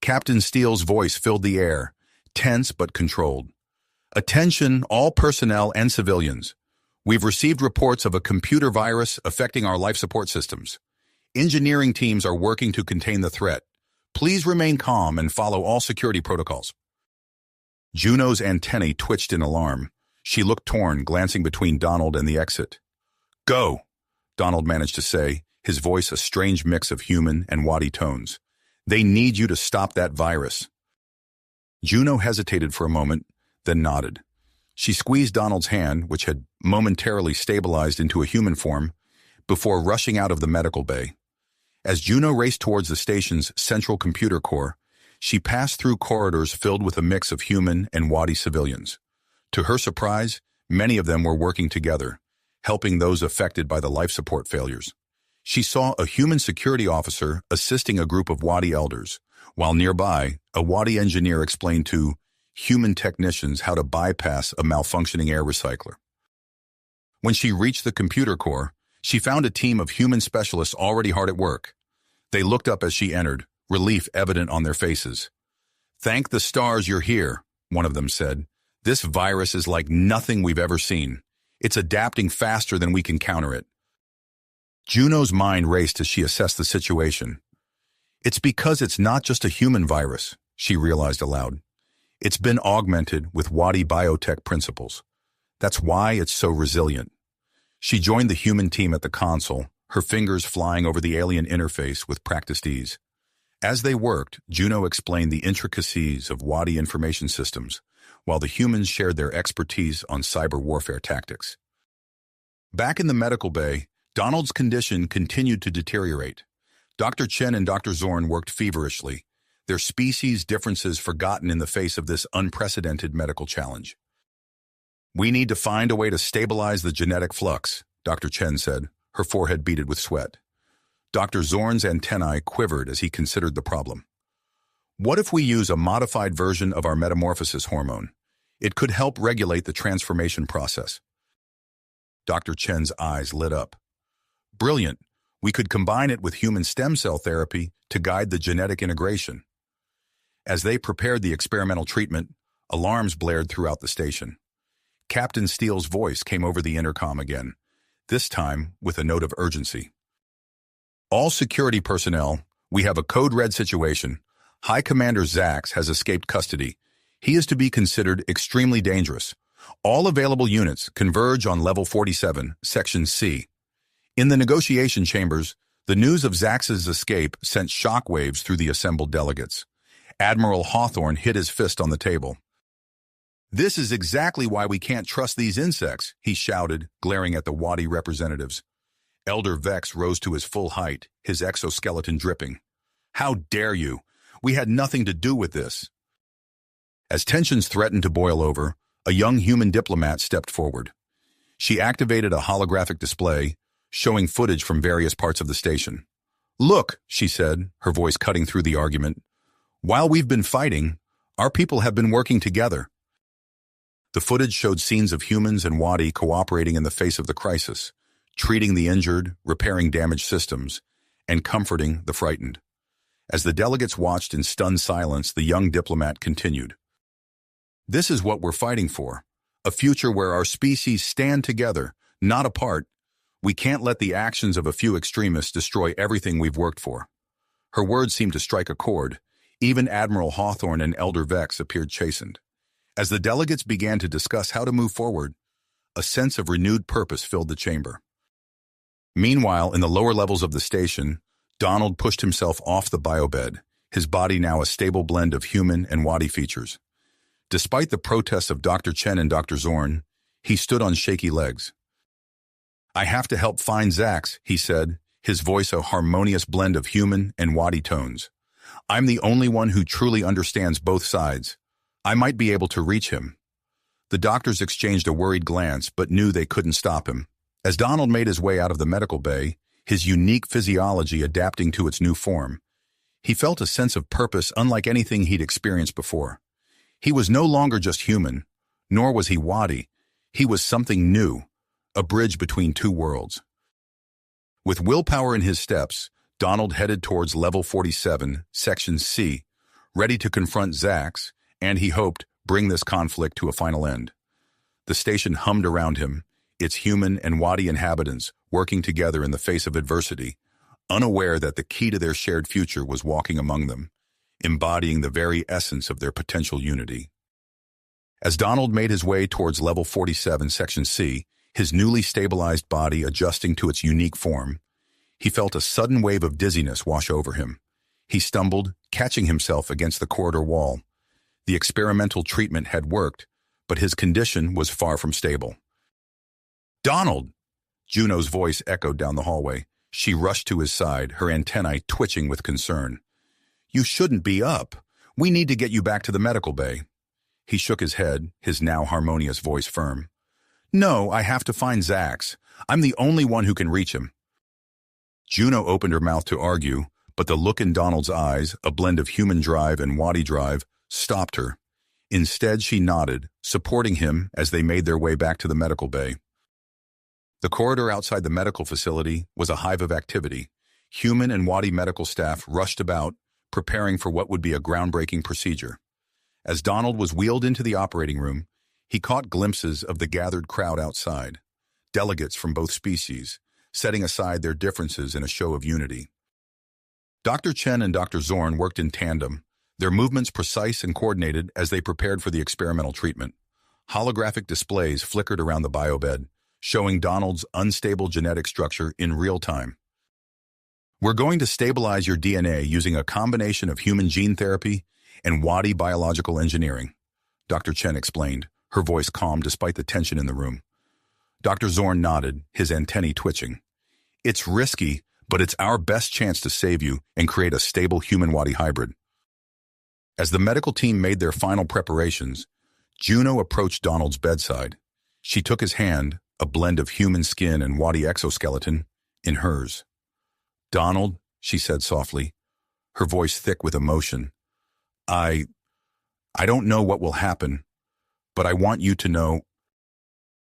Captain Steele's voice filled the air, tense but controlled. "Attention, all personnel and civilians. We've received reports of a computer virus affecting our life support systems. Engineering teams are working to contain the threat. Please remain calm and follow all security protocols. Juno's antennae twitched in alarm. She looked torn, glancing between Donald and the exit. Go, Donald managed to say, his voice a strange mix of human and Wadi tones. They need you to stop that virus. Juno hesitated for a moment, then nodded. She squeezed Donald's hand, which had momentarily stabilized into a human form, before rushing out of the medical bay. As Juno raced towards the station's central computer core, she passed through corridors filled with a mix of human and Wadi civilians. To her surprise, many of them were working together, helping those affected by the life support failures. She saw a human security officer assisting a group of Wadi elders, while nearby, a Wadi engineer explained to human technicians how to bypass a malfunctioning air recycler. When she reached the computer core, she found a team of human specialists already hard at work. They looked up as she entered, relief evident on their faces. Thank the stars you're here, one of them said. This virus is like nothing we've ever seen. It's adapting faster than we can counter it. Juno's mind raced as she assessed the situation. It's because it's not just a human virus, she realized aloud. It's been augmented with Wadi biotech principles. That's why it's so resilient. She joined the human team at the console, her fingers flying over the alien interface with practiced ease. As they worked, Juno explained the intricacies of Wadi information systems, while the humans shared their expertise on cyber warfare tactics. Back in the medical bay, Donald's condition continued to deteriorate. Dr. Chen and Dr. Zorn worked feverishly, their species differences forgotten in the face of this unprecedented medical challenge. We need to find a way to stabilize the genetic flux, Dr. Chen said, her forehead beaded with sweat. Dr. Zorn's antennae quivered as he considered the problem. What if we use a modified version of our metamorphosis hormone? It could help regulate the transformation process. Dr. Chen's eyes lit up. Brilliant. We could combine it with human stem cell therapy to guide the genetic integration. As they prepared the experimental treatment, alarms blared throughout the station. Captain Steele's voice came over the intercom again, this time with a note of urgency. All security personnel, we have a code red situation. High Commander Zax has escaped custody. He is to be considered extremely dangerous. All available units converge on Level 47, Section C. In the negotiation chambers, the news of Zax's escape sent shockwaves through the assembled delegates. Admiral Hawthorne hit his fist on the table. This is exactly why we can't trust these insects, he shouted, glaring at the Wadi representatives. Elder Vex rose to his full height, his exoskeleton dripping. How dare you? We had nothing to do with this. As tensions threatened to boil over, a young human diplomat stepped forward. She activated a holographic display, showing footage from various parts of the station. Look, she said, her voice cutting through the argument. While we've been fighting, our people have been working together. The footage showed scenes of humans and Wadi cooperating in the face of the crisis, treating the injured, repairing damaged systems, and comforting the frightened. As the delegates watched in stunned silence, the young diplomat continued. This is what we're fighting for, a future where our species stand together, not apart. We can't let the actions of a few extremists destroy everything we've worked for. Her words seemed to strike a chord. Even Admiral Hawthorne and Elder Vex appeared chastened. As the delegates began to discuss how to move forward, a sense of renewed purpose filled the chamber. Meanwhile, in the lower levels of the station, Donald pushed himself off the biobed, his body now a stable blend of human and Wadi features. Despite the protests of Dr. Chen and Dr. Zorn, he stood on shaky legs. I have to help find Zax, he said, his voice a harmonious blend of human and Wadi tones. I'm the only one who truly understands both sides. I might be able to reach him. The doctors exchanged a worried glance, but knew they couldn't stop him. As Donald made his way out of the medical bay, his unique physiology adapting to its new form, he felt a sense of purpose unlike anything he'd experienced before. He was no longer just human, nor was he Wadi. He was something new, a bridge between two worlds. With willpower in his steps, Donald headed towards Level 47, Section C, ready to confront Zax, and he hoped bring this conflict to a final end. The station hummed around him, its human and Wadi inhabitants working together in the face of adversity, unaware that the key to their shared future was walking among them, embodying the very essence of their potential unity. As Donald made his way towards Level 47, Section C, his newly stabilized body adjusting to its unique form, he felt a sudden wave of dizziness wash over him. He stumbled, catching himself against the corridor wall. The experimental treatment had worked, but his condition was far from stable. "Donald!" Juno's voice echoed down the hallway. She rushed to his side, her antennae twitching with concern. "You shouldn't be up. We need to get you back to the medical bay." He shook his head, his now harmonious voice firm. "No, I have to find Zax. I'm the only one who can reach him." Juno opened her mouth to argue, but the look in Donald's eyes, a blend of human drive and Wadi drive, stopped her. Instead, she nodded, supporting him as they made their way back to the medical bay. The corridor outside the medical facility was a hive of activity. Human and Wadi medical staff rushed about, preparing for what would be a groundbreaking procedure. As Donald was wheeled into the operating room, he caught glimpses of the gathered crowd outside, delegates from both species, setting aside their differences in a show of unity. Dr. Chen and Dr. Zorn worked in tandem, their movements precise and coordinated as they prepared for the experimental treatment. Holographic displays flickered around the biobed, showing Donald's unstable genetic structure in real time. "We're going to stabilize your DNA using a combination of human gene therapy and Wadi biological engineering," Dr. Chen explained, her voice calm despite the tension in the room. Dr. Zorn nodded, his antennae twitching. "It's risky, but it's our best chance to save you and create a stable human-Wadi hybrid." As the medical team made their final preparations, Juno approached Donald's bedside. She took his hand, a blend of human skin and Wadi exoskeleton, in hers. "Donald," she said softly, her voice thick with emotion, I don't know what will happen, but I want you to know."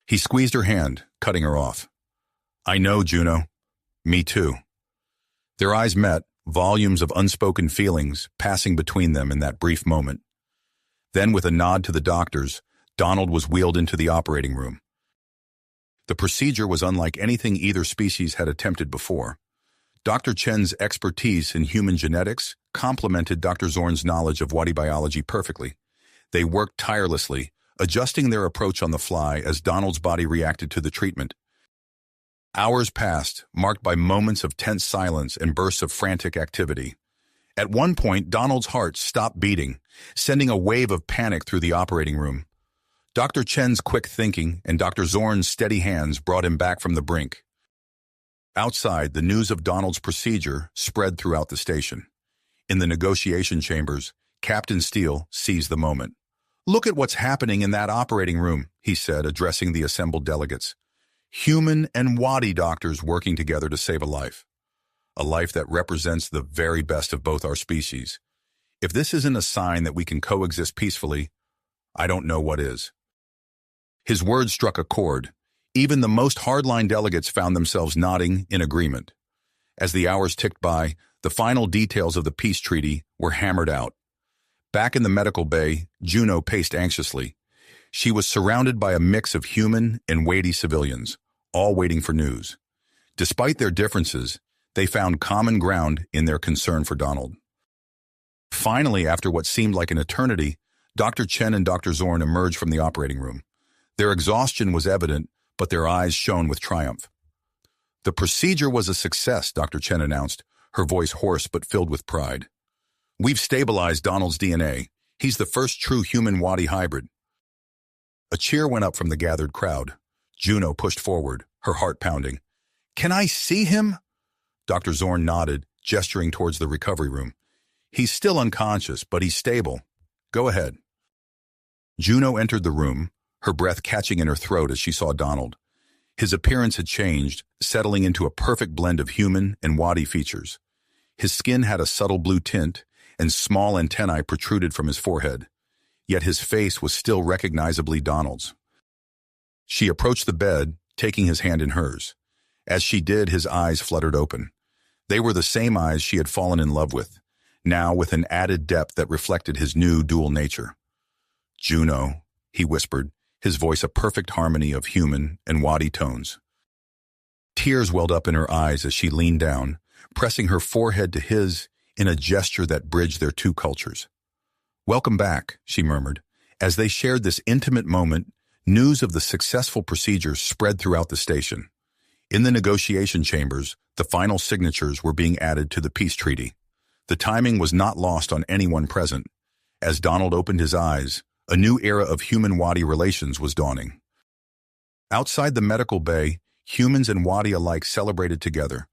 He squeezed her hand, cutting her off. "I know, Juno. Me too." Their eyes met, volumes of unspoken feelings passing between them in that brief moment. Then, with a nod to the doctors, Donald was wheeled into the operating room. The procedure was unlike anything either species had attempted before. Dr. Chen's expertise in human genetics complemented Dr. Zorn's knowledge of Wadi biology perfectly. They worked tirelessly, adjusting their approach on the fly as Donald's body reacted to the treatment. Hours passed, marked by moments of tense silence and bursts of frantic activity. At one point, Donald's heart stopped beating, sending a wave of panic through the operating room. Dr. Chen's quick thinking and Dr. Zorn's steady hands brought him back from the brink. Outside, the news of Donald's procedure spread throughout the station. In the negotiation chambers, Captain Steele seized the moment. "Look at what's happening in that operating room," he said, addressing the assembled delegates. "Human and Wadi doctors working together to save a life that represents the very best of both our species. If this isn't a sign that we can coexist peacefully, I don't know what is." His words struck a chord. Even the most hardline delegates found themselves nodding in agreement. As the hours ticked by, the final details of the peace treaty were hammered out. Back in the medical bay, Juno paced anxiously. She was surrounded by a mix of human and Wadi civilians, all waiting for news. Despite their differences, they found common ground in their concern for Donald. Finally, after what seemed like an eternity, Dr. Chen and Dr. Zorn emerged from the operating room. Their exhaustion was evident, but their eyes shone with triumph. "The procedure was a success," Dr. Chen announced, her voice hoarse but filled with pride. "We've stabilized Donald's DNA. He's the first true human-Wadi hybrid." A cheer went up from the gathered crowd. Juno pushed forward, her heart pounding. "Can I see him?" Dr. Zorn nodded, gesturing towards the recovery room. "He's still unconscious, but he's stable. Go ahead." Juno entered the room, her breath catching in her throat as she saw Donald. His appearance had changed, settling into a perfect blend of human and Wadi features. His skin had a subtle blue tint, and small antennae protruded from his forehead. Yet his face was still recognizably Donald's. She approached the bed, taking his hand in hers. As she did, his eyes fluttered open. They were the same eyes she had fallen in love with, now with an added depth that reflected his new dual nature. "Juno," he whispered, his voice a perfect harmony of human and Wadi tones. Tears welled up in her eyes as she leaned down, pressing her forehead to his in a gesture that bridged their two cultures. "Welcome back," she murmured. As they shared this intimate moment, news of the successful procedures spread throughout the station. In the negotiation chambers, the final signatures were being added to the peace treaty. The timing was not lost on anyone present. As Donald opened his eyes, a new era of human-Wadi relations was dawning. Outside the medical bay, humans and Wadi alike celebrated together,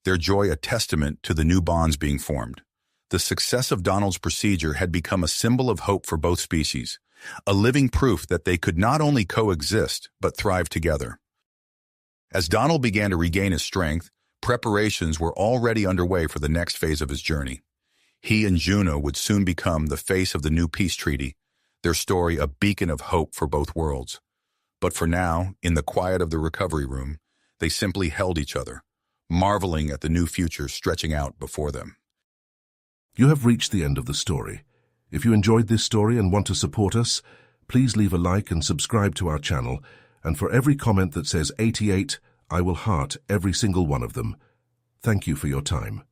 their joy a testament to the new bonds being formed. The success of Donald's procedure had become a symbol of hope for both species, a living proof that they could not only coexist, but thrive together. As Donald began to regain his strength, preparations were already underway for the next phase of his journey. He and Juno would soon become the face of the new peace treaty, their story a beacon of hope for both worlds. But for now, in the quiet of the recovery room, they simply held each other, marveling at the new future stretching out before them. You have reached the end of the story. If you enjoyed this story and want to support us, please leave a like and subscribe to our channel, and for every comment that says 88, I will heart every single one of them. Thank you for your time.